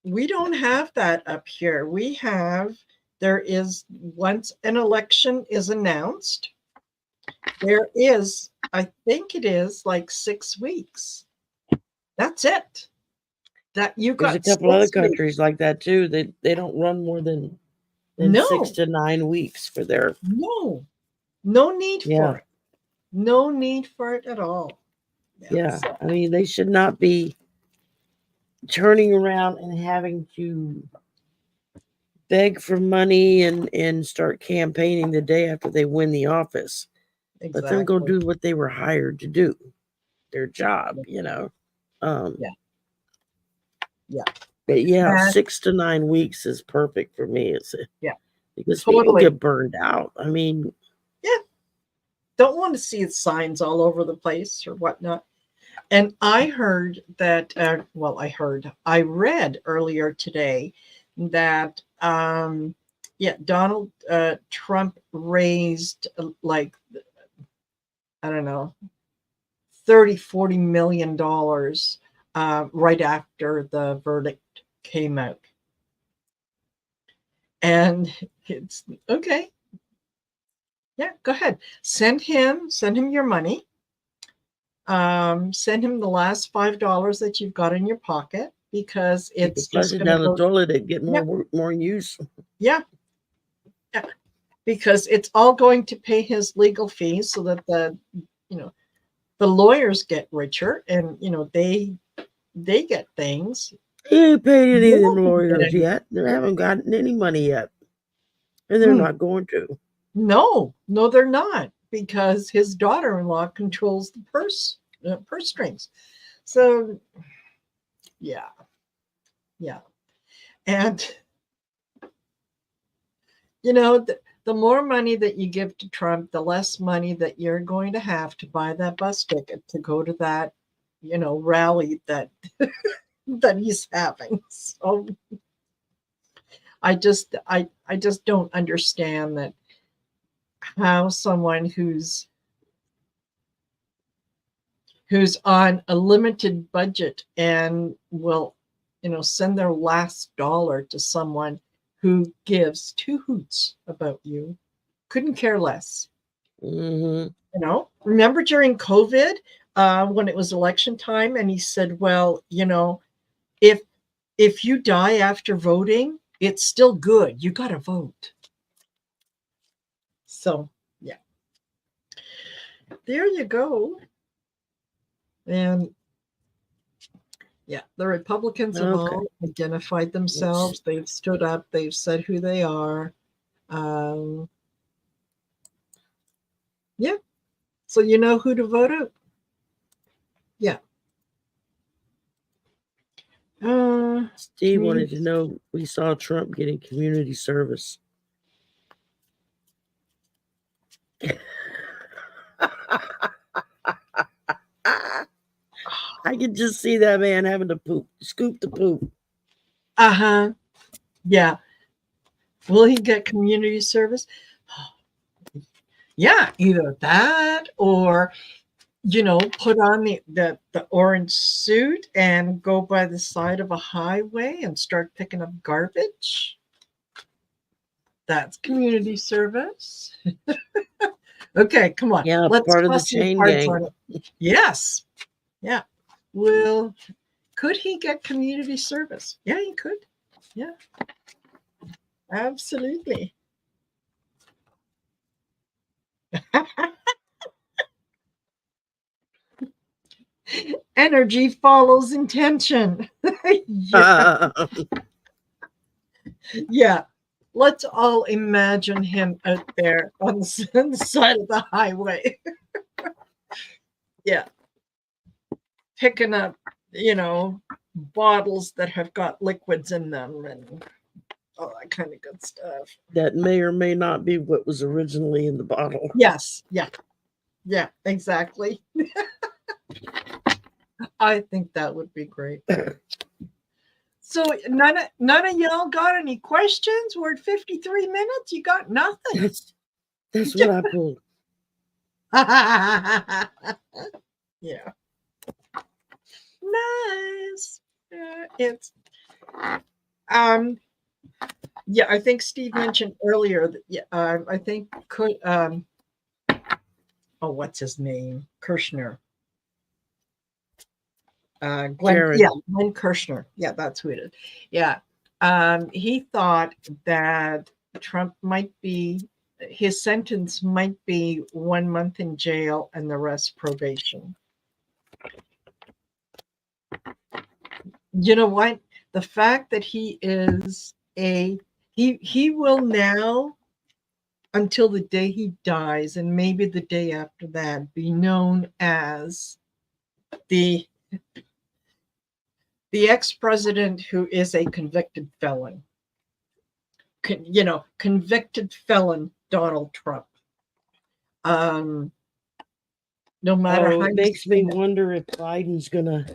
We don't have that up here. There is, once an election is announced, there is, I think it is like 6 weeks. That's it. That you got. There's a couple other countries like that too. They don't run more than 6 to 9 weeks for their. No need for it. No need for it at all. Yeah. I mean, they should not be turning around and having to beg for money and start campaigning the day after they win the office. Exactly. Let them go do what they were hired to do, their job, But 6 to 9 weeks is perfect for me. Because people get burned out. I mean, don't want to see signs all over the place or whatnot. And I heard that, I read earlier today that, Donald Trump raised like, I don't know, $30-40 million right after the verdict came out. And it's okay. Yeah, go ahead. Send him your money. Send him the last $5 that you've got in your pocket, because it's flush it down the toilet and get more use. Yeah. Because it's all going to pay his legal fees so that the lawyers get richer, and they they get things. He ain't paid any of them Nobody get lawyers anything. yet. They haven't gotten any money yet. And they're not going to. No, they're not, because his daughter-in-law controls the purse strings. So, yeah. And, the more money that you give to Trump, the less money that you're going to have to buy that bus ticket to go to that, rally that that he's having. So I just don't understand that, how someone who's on a limited budget and will, send their last dollar to someone who gives two hoots about you, couldn't care less. Remember during COVID, when it was election time, and he said, well, if you die after voting, it's still good. You got to vote. So, yeah. There you go. And yeah, the Republicans have all identified themselves. They've stood up. They've said who they are. Yeah. So you know who to vote out. Yeah. Steve wanted to know, we saw Trump getting community service. I could just see that man having to scoop the poop. Yeah. Will he get community service? Yeah, either that, or put on the orange suit and go by the side of a highway and start picking up garbage. That's community service. Okay, come on. Yeah, let's part of the chain gang. Yes. Yeah. Well, could he get community service? Yeah, he could. Yeah. Absolutely. Energy follows intention. Yeah. Yeah. Let's all imagine him out there on the side of the highway. Yeah. Picking up, bottles that have got liquids in them and all that kind of good stuff. That may or may not be what was originally in the bottle. Yes. Yeah. Yeah, exactly. I think that would be great. So none of y'all got any questions? We're at 53 minutes. You got nothing. That's what I pulled. Yeah. Nice. It's yeah, I think Steve mentioned earlier that I think what's his name? Kirshner. Glenn Kirshner. Yeah, that's who it is. Yeah. He thought that Trump his sentence might be 1 month in jail and the rest probation. You know what? The fact that he is he will now, until the day he dies, and maybe the day after that, be known as the ex-president who is a convicted felon. Convicted felon Donald Trump. No matter how it makes me wonder if Biden's gonna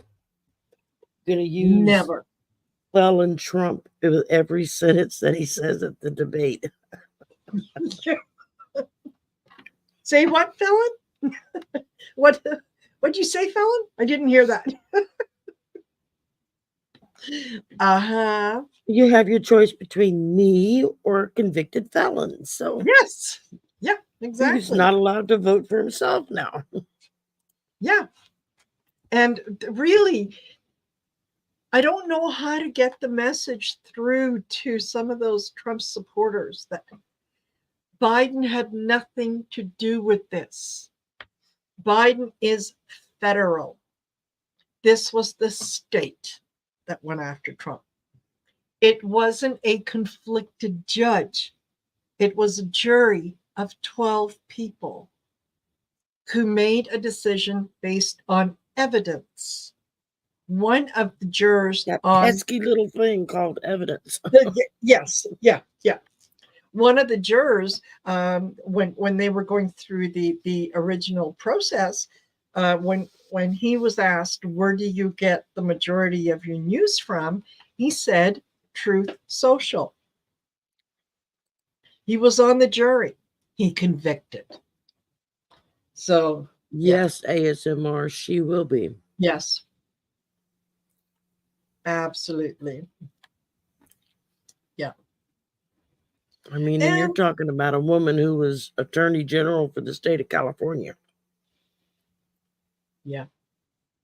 use felon Trump with every sentence that he says at the debate. Say what, felon? What'd you say, felon? I didn't hear that. You have your choice between me or a convicted felon. So yes. Yeah, exactly. He's not allowed to vote for himself now. Yeah. And really, I don't know how to get the message through to some of those Trump supporters that Biden had nothing to do with this. Biden is federal. this was the state that went after Trump. It wasn't a conflicted judge. It was a jury of 12 people who made a decision based on evidence. One of the jurors That on pesky little thing called evidence. yes, yeah. One of the jurors, when they were going through the original process, when he was asked, where do you get the majority of your news from? He said, Truth Social. He was on the jury. He convicted. So Yes, ASMR, she will be. yes, absolutely. Yeah. I mean, and you're talking about a woman who was Attorney General for the state of California. Yeah.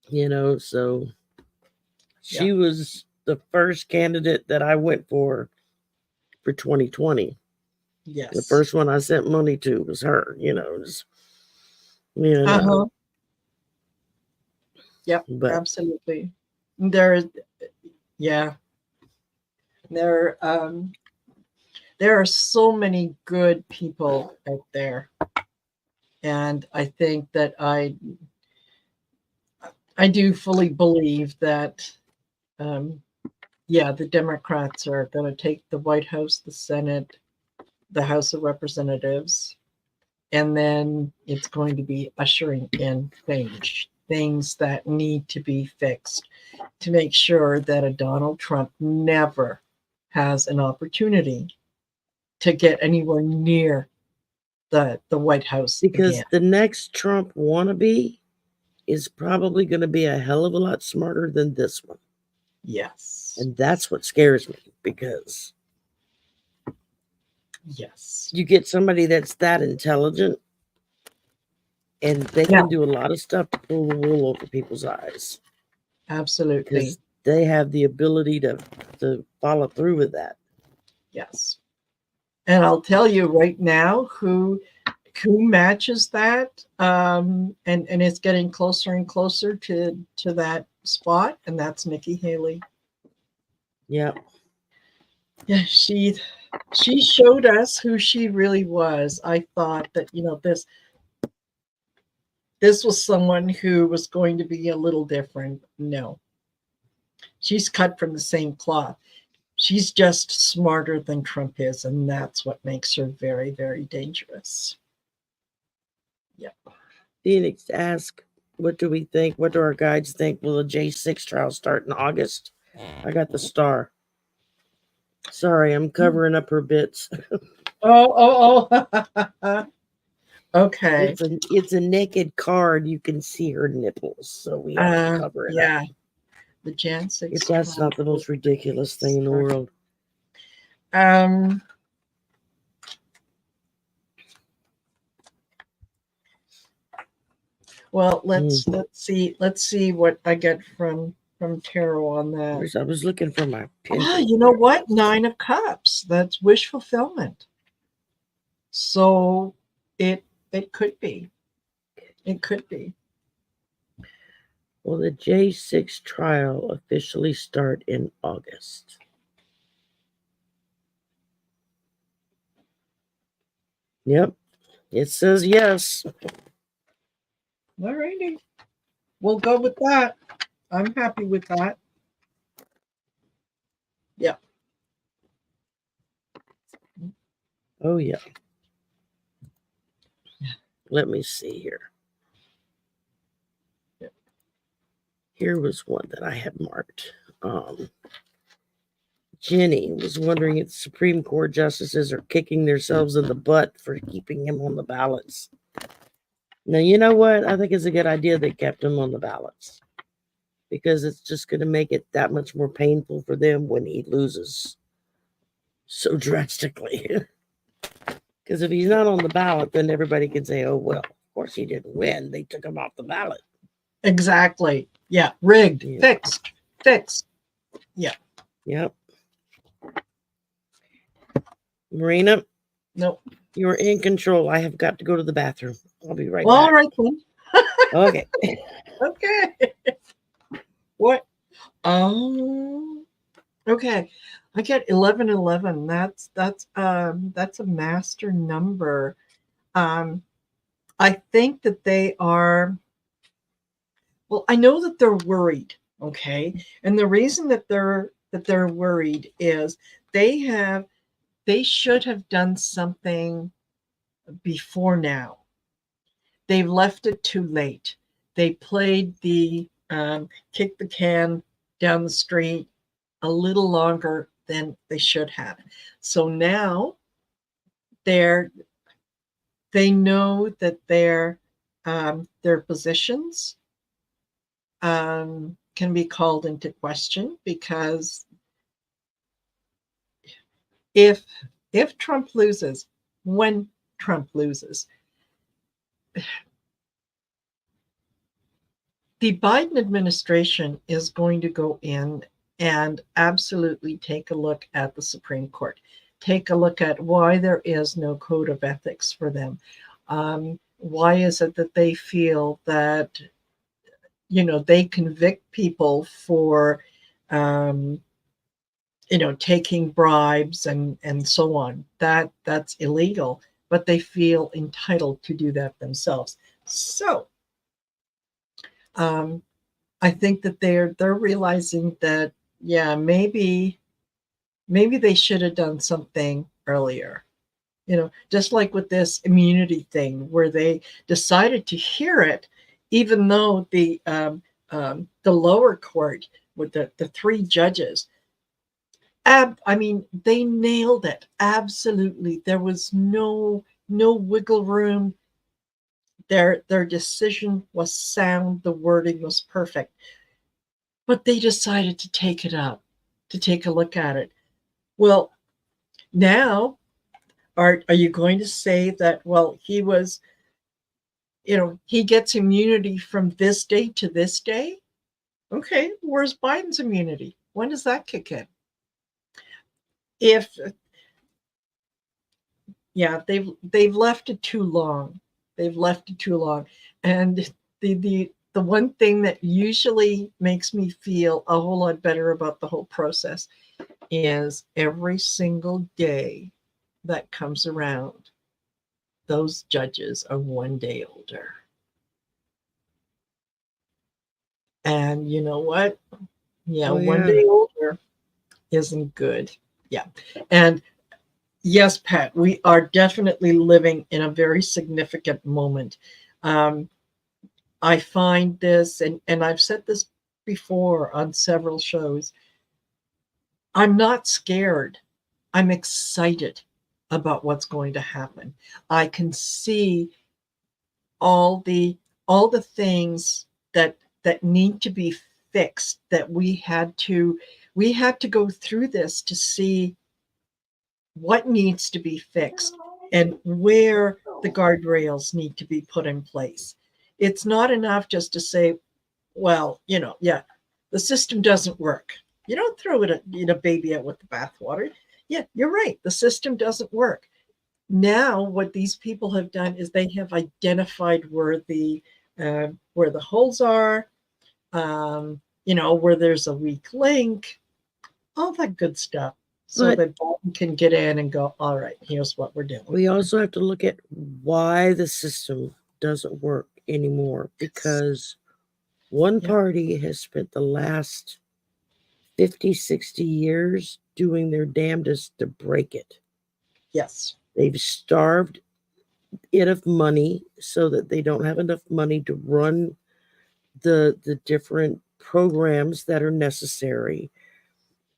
You know, so she was the first candidate that I went for 2020. Yes. The first one I sent money to was her, you know. Yep, but absolutely. There are so many good people out there, and I think that I do fully believe that the Democrats are going to take the White House, the Senate, the House of Representatives, and then it's going to be ushering in things that need to be fixed to make sure that a Donald Trump never has an opportunity to get anywhere near the White House because again. the next Trump wannabe is probably going to be a hell of a lot smarter than this one. Yes. And that's what scares me, because yes, you get somebody that's that intelligent and they can do a lot of stuff to pull the wool over people's eyes. Absolutely. Because they have the ability to follow through with that. Yes. And I'll tell you right now who matches that, and it's getting closer and closer to that spot, and that's Nikki Haley. Yeah. Yeah, she showed us who she really was. I thought that, this was someone who was going to be a little different. No. She's cut from the same cloth. She's just smarter than Trump is, and that's what makes her very, very dangerous. Yep. Phoenix asked, what do we think? What do our guides think? Will the J6 trial start in August? I got the star. Sorry, I'm covering up her bits. Oh. Okay. It's a naked card. You can see her nipples, so we have to cover it up. The Jan 6. If that's not the most ridiculous thing in the world. Well, let's see what I get from tarot on that. I was looking for my pin. You know what? 9 of Cups. That's wish fulfillment. So it could be. It could be. Will the J6 trial officially start in August? Yep. It says yes. All righty. We'll go with that. I'm happy with that. Yeah. Oh, yeah. Let me see here. Yep. Here was one that I had marked. Jenny was wondering if the Supreme Court justices are kicking themselves in the butt for keeping him on the ballots. Now, you know what? I think it's a good idea they kept him on the ballots, because it's just going to make it that much more painful for them when he loses so drastically. Because if he's not on the ballot, then everybody can say, oh, well, of course he didn't win. They took him off the ballot. Exactly. Yeah. Rigged. Yeah. Fixed. Yeah. Yep. Marina? Nope. You're in control. I have got to go to the bathroom. I'll be right back. All right, then. Okay. Okay. What? Oh, okay. I get 1111. That's a master number. Um, I think that they are. Well, I know that they're worried. Okay, and the reason that they're worried is they have they should have done something before now. They've left it too late. They played the kick the can down the street a little longer than they should have. So now they're they know that their positions can be called into question because if if Trump loses, when Trump loses, the Biden administration is going to go in and absolutely take a look at the Supreme Court, take a look at why there is no code of ethics for them. Why is it that they feel that, they convict people for, taking bribes and so on? That's illegal, but they feel entitled to do that themselves. So, um, I think that they're realizing that, yeah, maybe they should have done something earlier. Just like with this immunity thing, where they decided to hear it, even though the lower court with the three judges, I mean, they nailed it absolutely. There was no wiggle room. Their decision was sound. The wording was perfect. But they decided to take it up, to take a look at it. Well, now, are you going to say that, well, he gets immunity from this day to this day? Okay, where's Biden's immunity? When does that kick in? If Yeah, they've left it too long. They've left it too long. And the one thing that usually makes me feel a whole lot better about the whole process is every single day that comes around, those judges are one day older. And you know what? Yeah, Oh, one yeah. day older isn't good. Yeah. And yes, Pat, we are definitely living in a very significant moment. Um, I find this, and I've said this before on several shows, I'm not scared. I'm excited about what's going to happen. I can see all the all the things that need to be fixed, that we had to go through this to see what needs to be fixed and where the guardrails need to be put in place. It's not enough just to say, well, yeah, the system doesn't work. You don't throw a baby out with the bathwater. Yeah, you're right. The system doesn't work. Now, what these people have done is they have identified where the holes are, where there's a weak link, all that good stuff, so But that Bolton can get in and go, all right, here's what we're doing. we also have to look at why the system doesn't work anymore, because one party has spent the last 50, 60 years doing their damnedest to break it. Yes. They've starved it of money so that they don't have enough money to run the different programs that are necessary.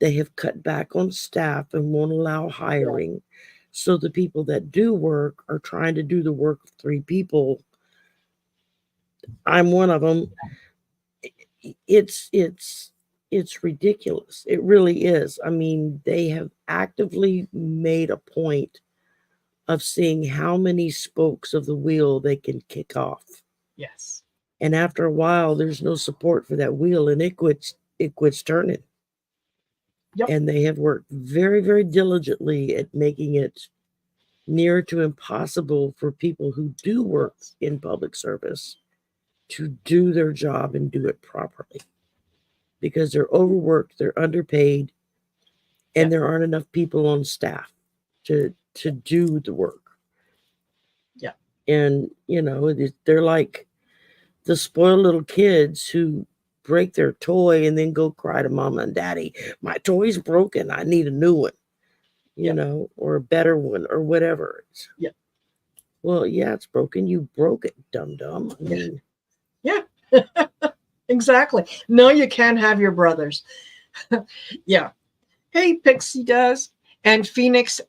They have cut back on staff and won't allow hiring. So the people that do work are trying to do the work of three people. I'm one of them. It's ridiculous. It really is. I mean, they have actively made a point of seeing how many spokes of the wheel they can kick off. Yes. And after a while, there's no support for that wheel, and it quits turning. Yep. And they have worked very, very diligently at making it near to impossible for people who do work in public service to do their job and do it properly. because they're overworked, they're underpaid, and Yeah. there aren't enough people on staff to do the work. Yeah. And, they're like the spoiled little kids who break their toy and then go cry to mama and daddy, my toy's broken, I need a new one, or a better one or whatever. Yeah. Well, yeah, it's broken. You broke it, dum-dum. I mean, yeah. Exactly. No, you can't have your brothers. Yeah. Hey, Pixie does. And Phoenix,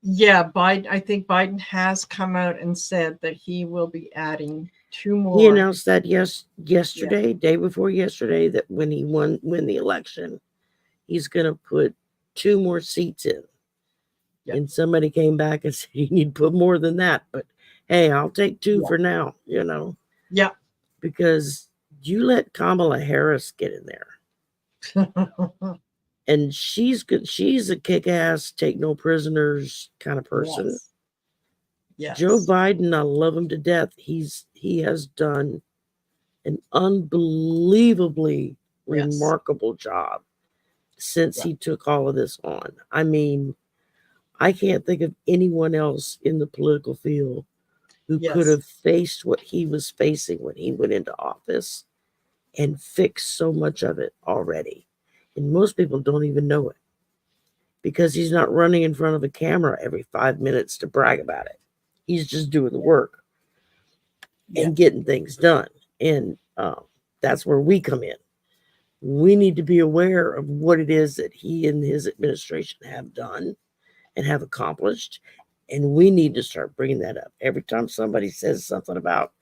yeah, Biden, I think Biden has come out and said that he will be adding 2 more. He announced that yesterday, day before yesterday, that when he win the election, he's going to put 2 more seats in. Yeah. And somebody came back and said, you need to put more than that. But hey, I'll take 2 for now, Yeah. Because you let Kamala Harris get in there. And she's good. She's a kick-ass, take no prisoners kind of person. Yes. Yes. Joe Biden, I love him to death. He has done an unbelievably remarkable job since he took all of this on. I mean, I can't think of anyone else in the political field who could have faced what he was facing when he went into office and fixed so much of it already. And most people don't even know it because he's not running in front of a camera every 5 minutes to brag about it. He's just doing the work and getting things done. And that's where we come in. We need to be aware of what it is that he and his administration have done and have accomplished. And we need to start bringing that up. Every time somebody says something about,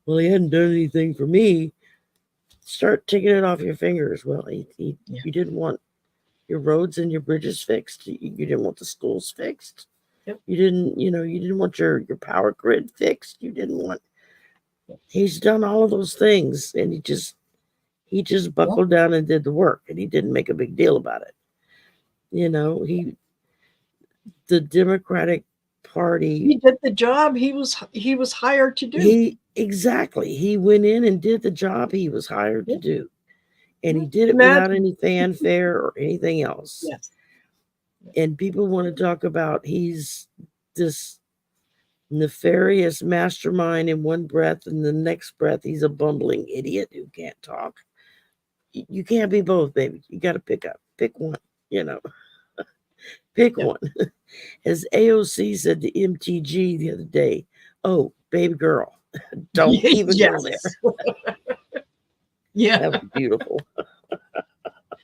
well, he hadn't done anything for me, start taking it off your fingers. Well, you didn't want your roads and your bridges fixed. You didn't want the schools fixed. Yep. You didn't want your power grid fixed. You didn't want. He's done all of those things, and he just buckled down and did the work, and he didn't make a big deal about it. The Democratic Party. He did the job he was hired to do. He went in and did the job he was hired to do, and he did it without any fanfare or anything else. Yes. And people want to talk about he's this nefarious mastermind in one breath, and the next breath he's a bumbling idiot who can't talk. You can't be both, baby. You got to pick one, pick one. As AOC said to MTG the other day, oh, baby girl, don't even go there. Yeah. That was beautiful.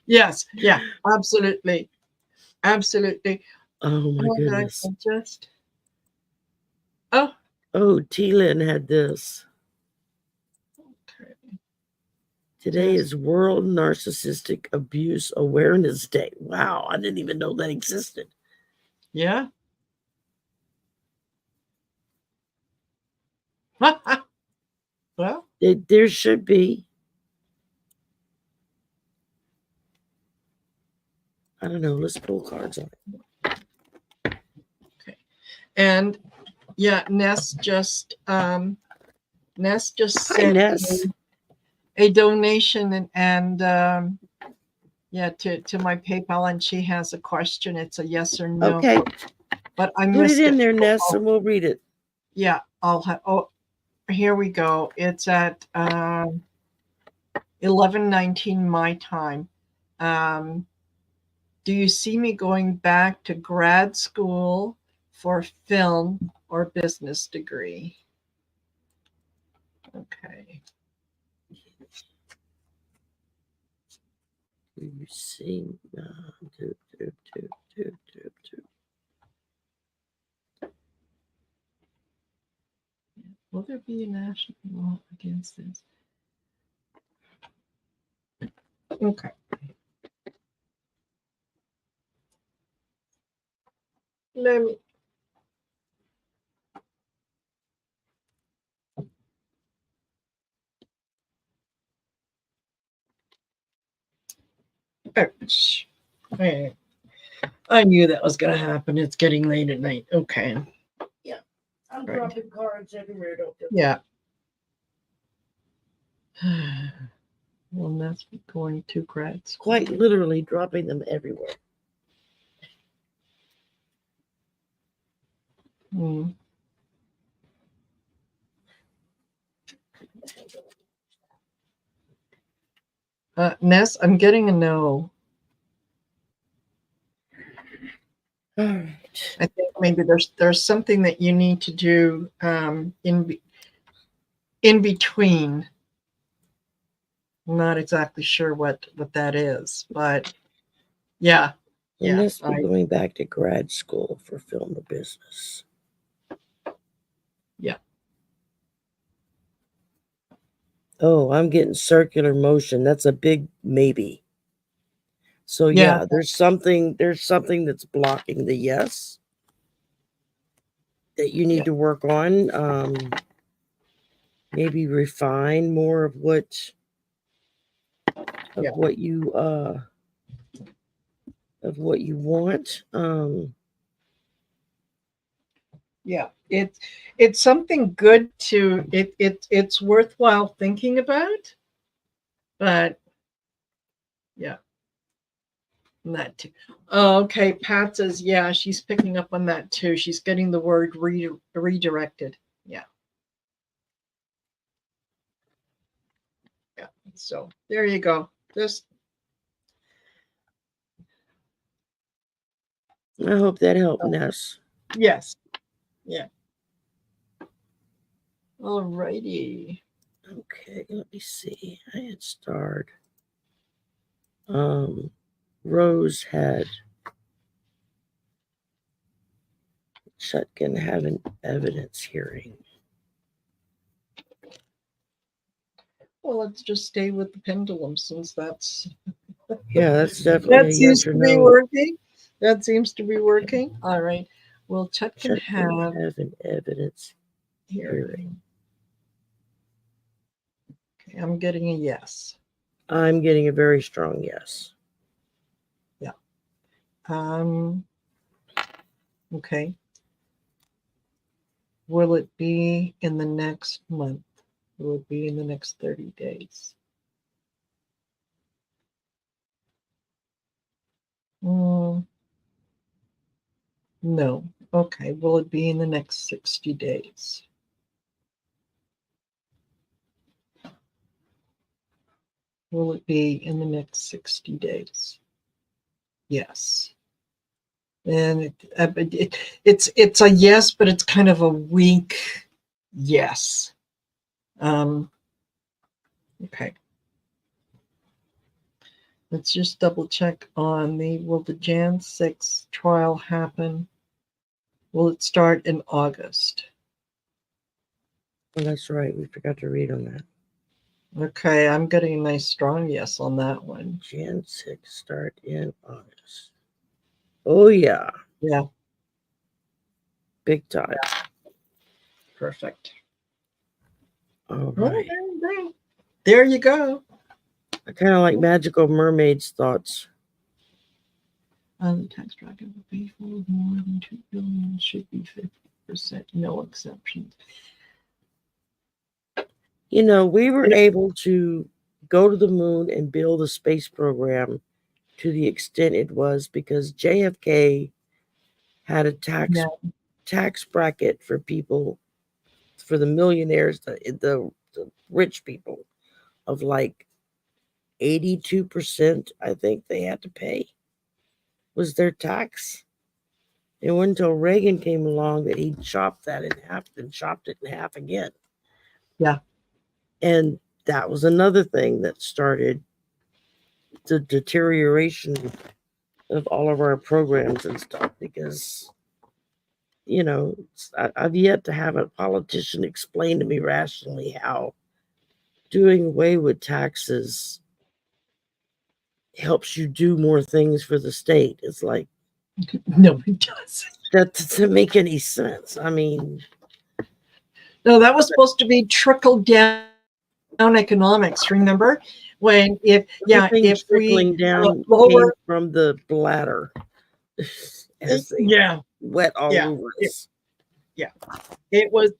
Yes. Yeah, absolutely. Absolutely. Oh my goodness. T-Lynn had this. Okay. Today is World Narcissistic Abuse Awareness Day. Wow, I didn't even know that existed. Yeah. Well, there should be. I don't know. Let's pull cards on it. Okay. And Ness just sent a donation and to my PayPal, and she has a question. It's a yes or no. Okay. But I put it in there, Ness, and we'll read it. Yeah, I'll have. Oh, here we go. It's at 11:19 my time. Do you see me going back to grad school for film or business degree? Okay. Do you see? Will there be a national law against this? Okay. Let me. Ouch. I knew that was going to happen. It's getting late at night. Okay. Yeah. I'm dropping cards everywhere. Don't do Yeah. Well, that's going to grad school. Quite literally dropping them everywhere. Ness, I'm getting a no. All right. I think maybe there's something that you need to do in between. I'm not exactly sure what that is, but yeah. And this be going back to grad school for film or business. Yeah. Oh, I'm getting circular motion. That's a big maybe. So yeah, there's something that's blocking the yes that you need to work on. Maybe refine more of what you want. Yeah, it's something good to it's worthwhile thinking about, but yeah. That too. Oh, okay. Pat says, yeah, she's picking up on that too. She's getting the word redirected. Yeah. Yeah. So there you go. I hope that helped, Ness. Yes. Yeah. All righty. Okay, let me see. I had starred. Rose had Chutkin have an evidence hearing. Well, let's just stay with the pendulum since that's that's definitely that seems to be working. That seems to be working. All right. Well, Chutkin have an evidence hearing. Okay, I'm getting a yes. I'm getting a very strong yes. Yeah. Okay. Will it be in the next month? Will it be in the next 30 days? No. Okay. Will it be in the next 60 days? Will it be in the next 60 days? Yes. And it's a yes, but it's kind of a weak yes. Okay. Let's just double check on will the Jan 6 trial happen? Will it start in August? Oh, that's right. We forgot to read on that. Okay, I'm getting a nice strong yes on that one. Jan 6 start in August. Oh, yeah. Yeah. Big time. Yeah. Perfect. All right. There you go. I kind of like Magical Mermaid's thoughts. The tax bracket will be for more than 2 billion should be 50%, no exceptions. We were able to go to the moon and build a space program to the extent it was because JFK had a tax bracket for people, for the millionaires, the rich people, of like 82%, I think they had to pay, was their tax. It wasn't until Reagan came along that he chopped that in half and chopped it in half again. Yeah. And that was another thing that started the deterioration of all of our programs and stuff because, I've yet to have a politician explain to me rationally how doing away with taxes helps you do more things for the state. It's like, no, it doesn't. That doesn't make any sense. I mean, no, that was supposed to be trickle down economics. Remember when if trickling down came from the bladder, as they wet all over us. Yeah, it was.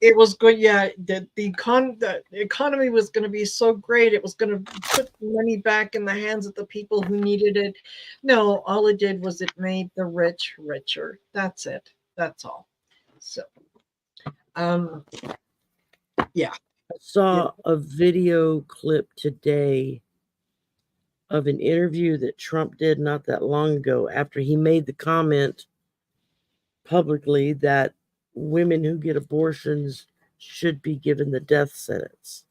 it was good. Yeah, the economy was going to be so great. It was going to put money back in the hands of the people who needed it. No, all it did was it made the rich richer. That's it. That's all. So, um, yeah. I saw a video clip today of an interview that Trump did not that long ago after he made the comment publicly that women who get abortions should be given the death sentence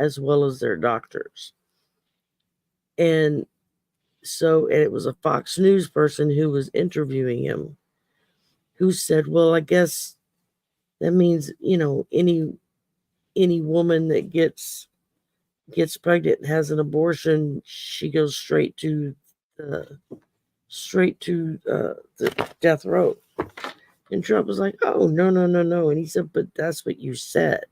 as well as their doctors. And so, and it was a Fox News person who was interviewing him who said, well, I guess that means, any woman that gets pregnant and has an abortion, she goes straight to the death row. And Trump was like, oh, no. And he said, but that's what you said,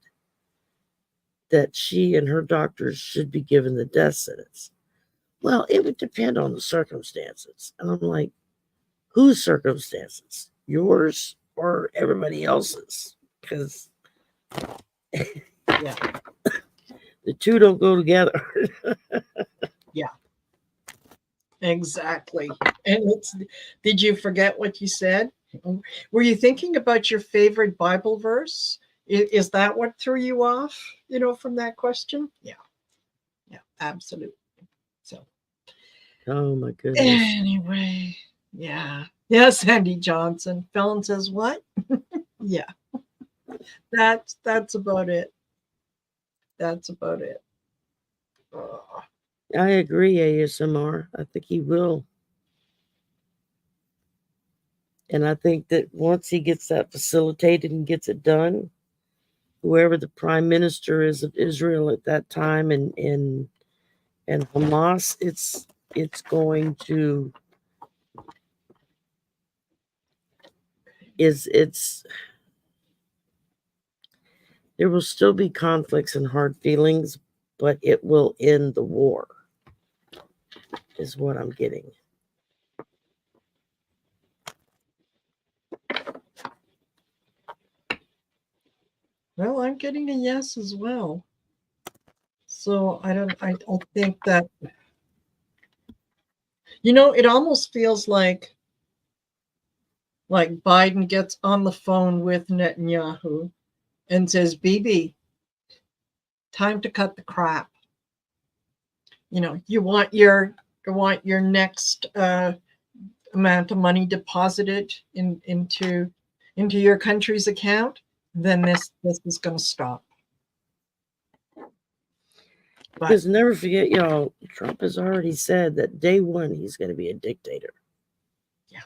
that she and her doctors should be given the death sentence. Well, it would depend on the circumstances. And I'm like, whose circumstances? Yours or everybody else's? Because Yeah. the two don't go together. Yeah. Exactly. And did you forget what you said? Were you thinking about your favorite Bible verse? Is that what threw you off, from that question? Yeah. Yeah, absolutely. So, Oh my goodness. anyway, yeah. Yes, Andy Johnson. Felon says what? Yeah. That's about it. That's about it. Oh. I agree, ASMR. I think he will. And I think that once he gets that facilitated and gets it done, whoever the prime minister is of Israel at that time and Hamas, it's going to there will still be conflicts and hard feelings, but it will end the war, is what I'm getting. Well, I'm getting a yes as well. So I think that, it almost feels like Biden gets on the phone with Netanyahu and says, Bibi, time to cut the crap. You want your next amount of money deposited into your country's account, then this is going to stop. Because never forget, y'all, Trump has already said that day one he's going to be a dictator. Yeah.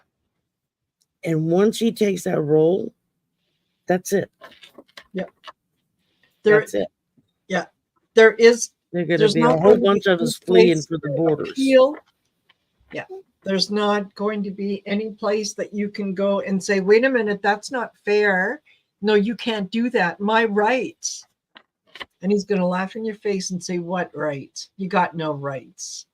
And once he takes that role, that's it. Yep. That's it. Yeah. There's going to be a whole bunch of us fleeing for the borders. Appeal. Yeah. There's not going to be any place that you can go and say, wait a minute, that's not fair. No, you can't do that. My rights. And he's going to laugh in your face and say, what rights? You got no rights.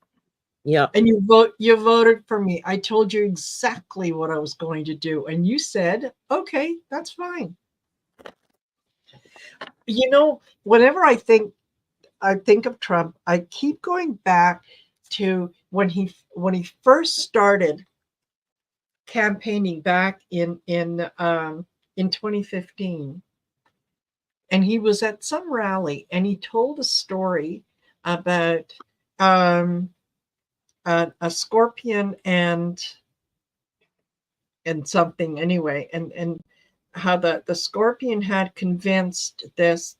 Yeah. And you voted for me. I told you exactly what I was going to do. And you said, okay, that's fine. Whenever I think of Trump, I keep going back to when he first started campaigning back in 2015. And he was at some rally and he told a story about a scorpion and something anyway, and how the scorpion had convinced this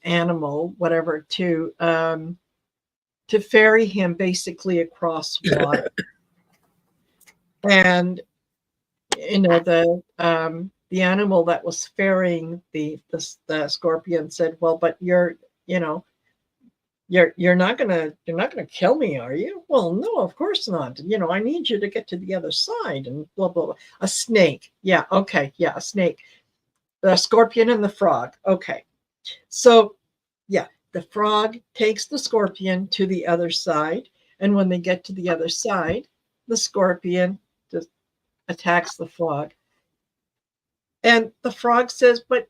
animal, whatever, to ferry him basically across water. And the animal that was ferrying the scorpion said, well, but you're not gonna kill me, are you? Well, no, of course not. I need you to get to the other side, and blah blah blah. A snake. Yeah, okay, yeah, a snake. The scorpion and the frog. Okay. So yeah, the frog takes the scorpion to the other side, and when they get to the other side, the scorpion just attacks the frog. And the frog says, but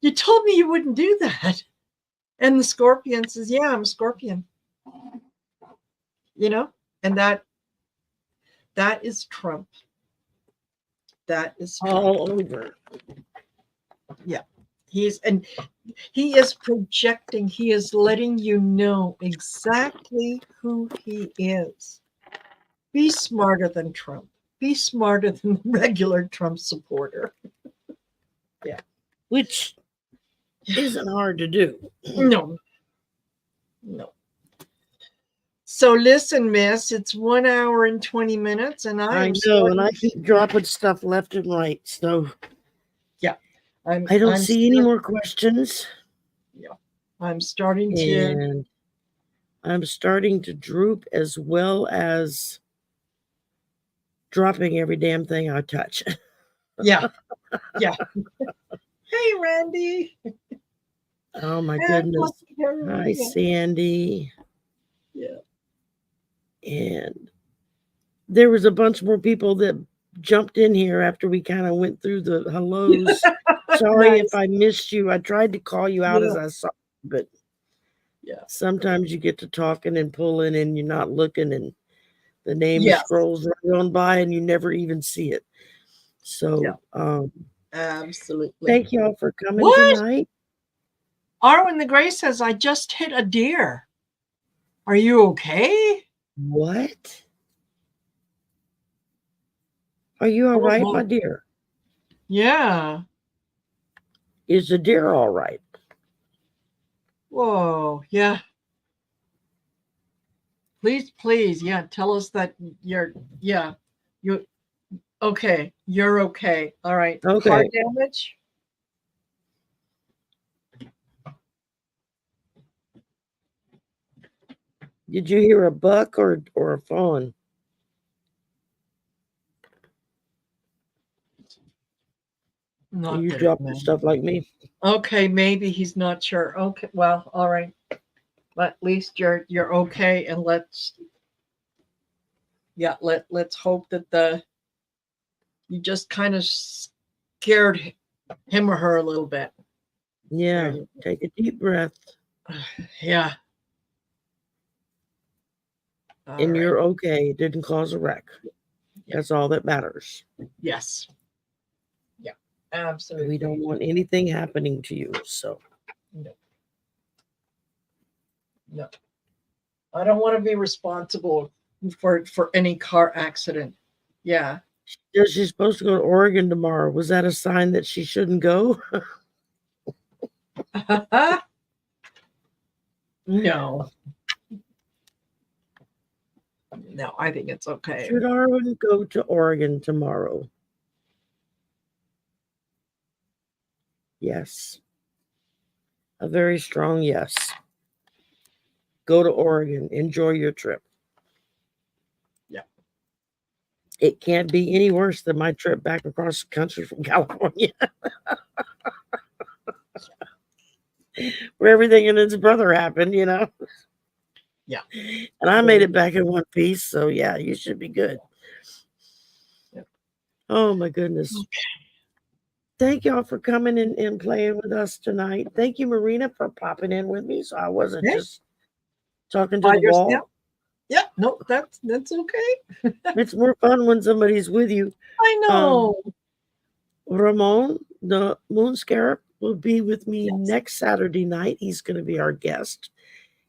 you told me you wouldn't do that. And the scorpion says, yeah, I'm a scorpion. You know, and that is Trump. That is Trump. All over. Yeah. He is projecting, he is letting you know exactly who he is. Be smarter than Trump. Be smarter than the regular Trump supporter. Yeah. Which isn't hard to do. No. So listen, miss, it's 1 hour and 20 minutes, and I know, and I keep dropping stuff left and right. So yeah, I don't see any more questions. Yeah, I'm starting to droop, as well as dropping every damn thing I touch. Yeah. Hey, Randy. Oh my goodness. Hi, Sandy. Yeah. And there was a bunch more people that jumped in here after we kind of went through the hellos. Sorry if I missed you. I tried to call you out as I saw you, but sometimes you get to talking and pulling and you're not looking, and the name scrolls right on by and you never even see it. So absolutely. Thank y'all for coming tonight. Arwen the Gray says, I just hit a deer. Are you okay? What? Are you all right, my dear? Yeah. Is the deer all right? Whoa, yeah. Please, yeah, tell us that you're okay. You're okay. All right. Okay. Car damage? Did you hear a buck or a fawn? Not you dropping stuff like me? Okay, maybe he's not sure. Okay, well, all right. But at least you're okay, and let's hope that you just kind of scared him or her a little bit. Yeah, take a deep breath. Yeah. And you're okay. It didn't cause a wreck. That's all that matters. Yes. Yeah, absolutely. We don't want anything happening to you, so. No. I don't want to be responsible for any car accident. Yeah. She's supposed to go to Oregon tomorrow. Was that a sign that she shouldn't go? No. No, I think it's okay. Should Arwen go to Oregon tomorrow? Yes. A very strong yes. Go to Oregon. Enjoy your trip. Yeah. It can't be any worse than my trip back across the country from California. Where everything and its brother happened, you know? Yeah. And I made it back in one piece, so yeah, you should be good. Yep. Oh my goodness. Okay. Thank y'all for coming in and playing with us tonight. Thank you, Marina, for popping in with me, so I wasn't just talking to the wall. Yeah, no, that's okay. It's more fun when somebody's with you. I know. Ramon, the Moon Scarab, will be with me next Saturday night. He's going to be our guest.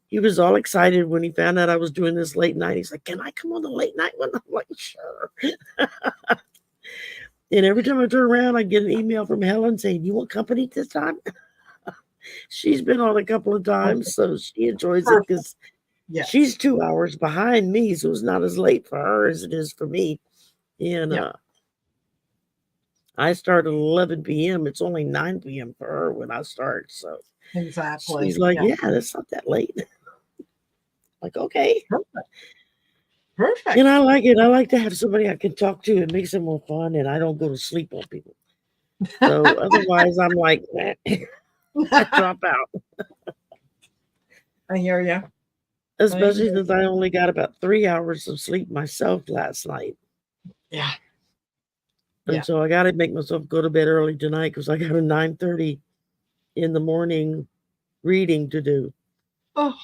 He was all excited when he found out I was doing this late night. He's like, can I come on the late night one? I'm like, sure. And every time I turn around, I get an email from Helen saying, you want company this time? She's been on a couple of times, so she enjoys it because she's 2 hours behind me, so it's not as late for her as it is for me. And I start at 11 p.m. It's only 9 p.m. for her when I start. So exactly. She's like, yeah, that's not that late. Like, okay. Perfect. And I like it. I like to have somebody I can talk to. It makes it more fun, and I don't go to sleep on people. So otherwise, I'm like, I drop out. I hear you. Especially since I only got about 3 hours of sleep myself last night. Yeah. And so I got to make myself go to bed early tonight because I got a 9:30 in the morning reading to do. Oh.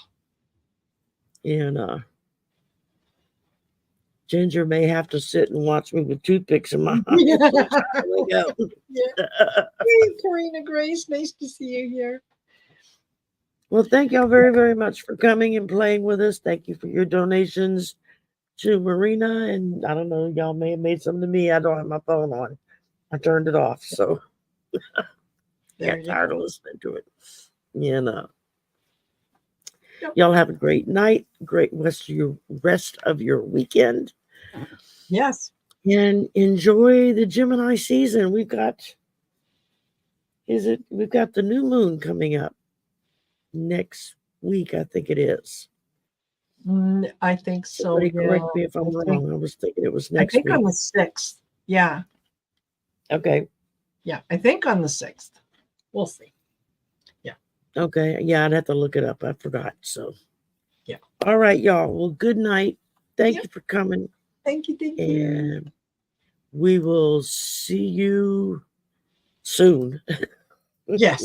And Ginger may have to sit and watch me with toothpicks in my mouth. Yeah. Hey, Karina Grace, nice to see you here. Well, thank y'all very, very much for coming and playing with us. Thank you for your donations to Marina. And I don't know, y'all may have made some to me. I don't have my phone on. I turned it off. So I got tired of listening to it. Y'all have a great night, great rest of your weekend. Yes. And enjoy the Gemini season. We've got the new moon coming up next week, I think it is. I think so. Somebody correct me if I'm wrong. I was thinking it was next week. I think on the 6th. Yeah. Okay. Yeah, I think on the 6th. We'll see. Yeah. Okay. Yeah, I'd have to look it up. I forgot. So. Yeah. All right, y'all. Well, good night. Thank you for coming. Thank you. And we will see you soon. Yes.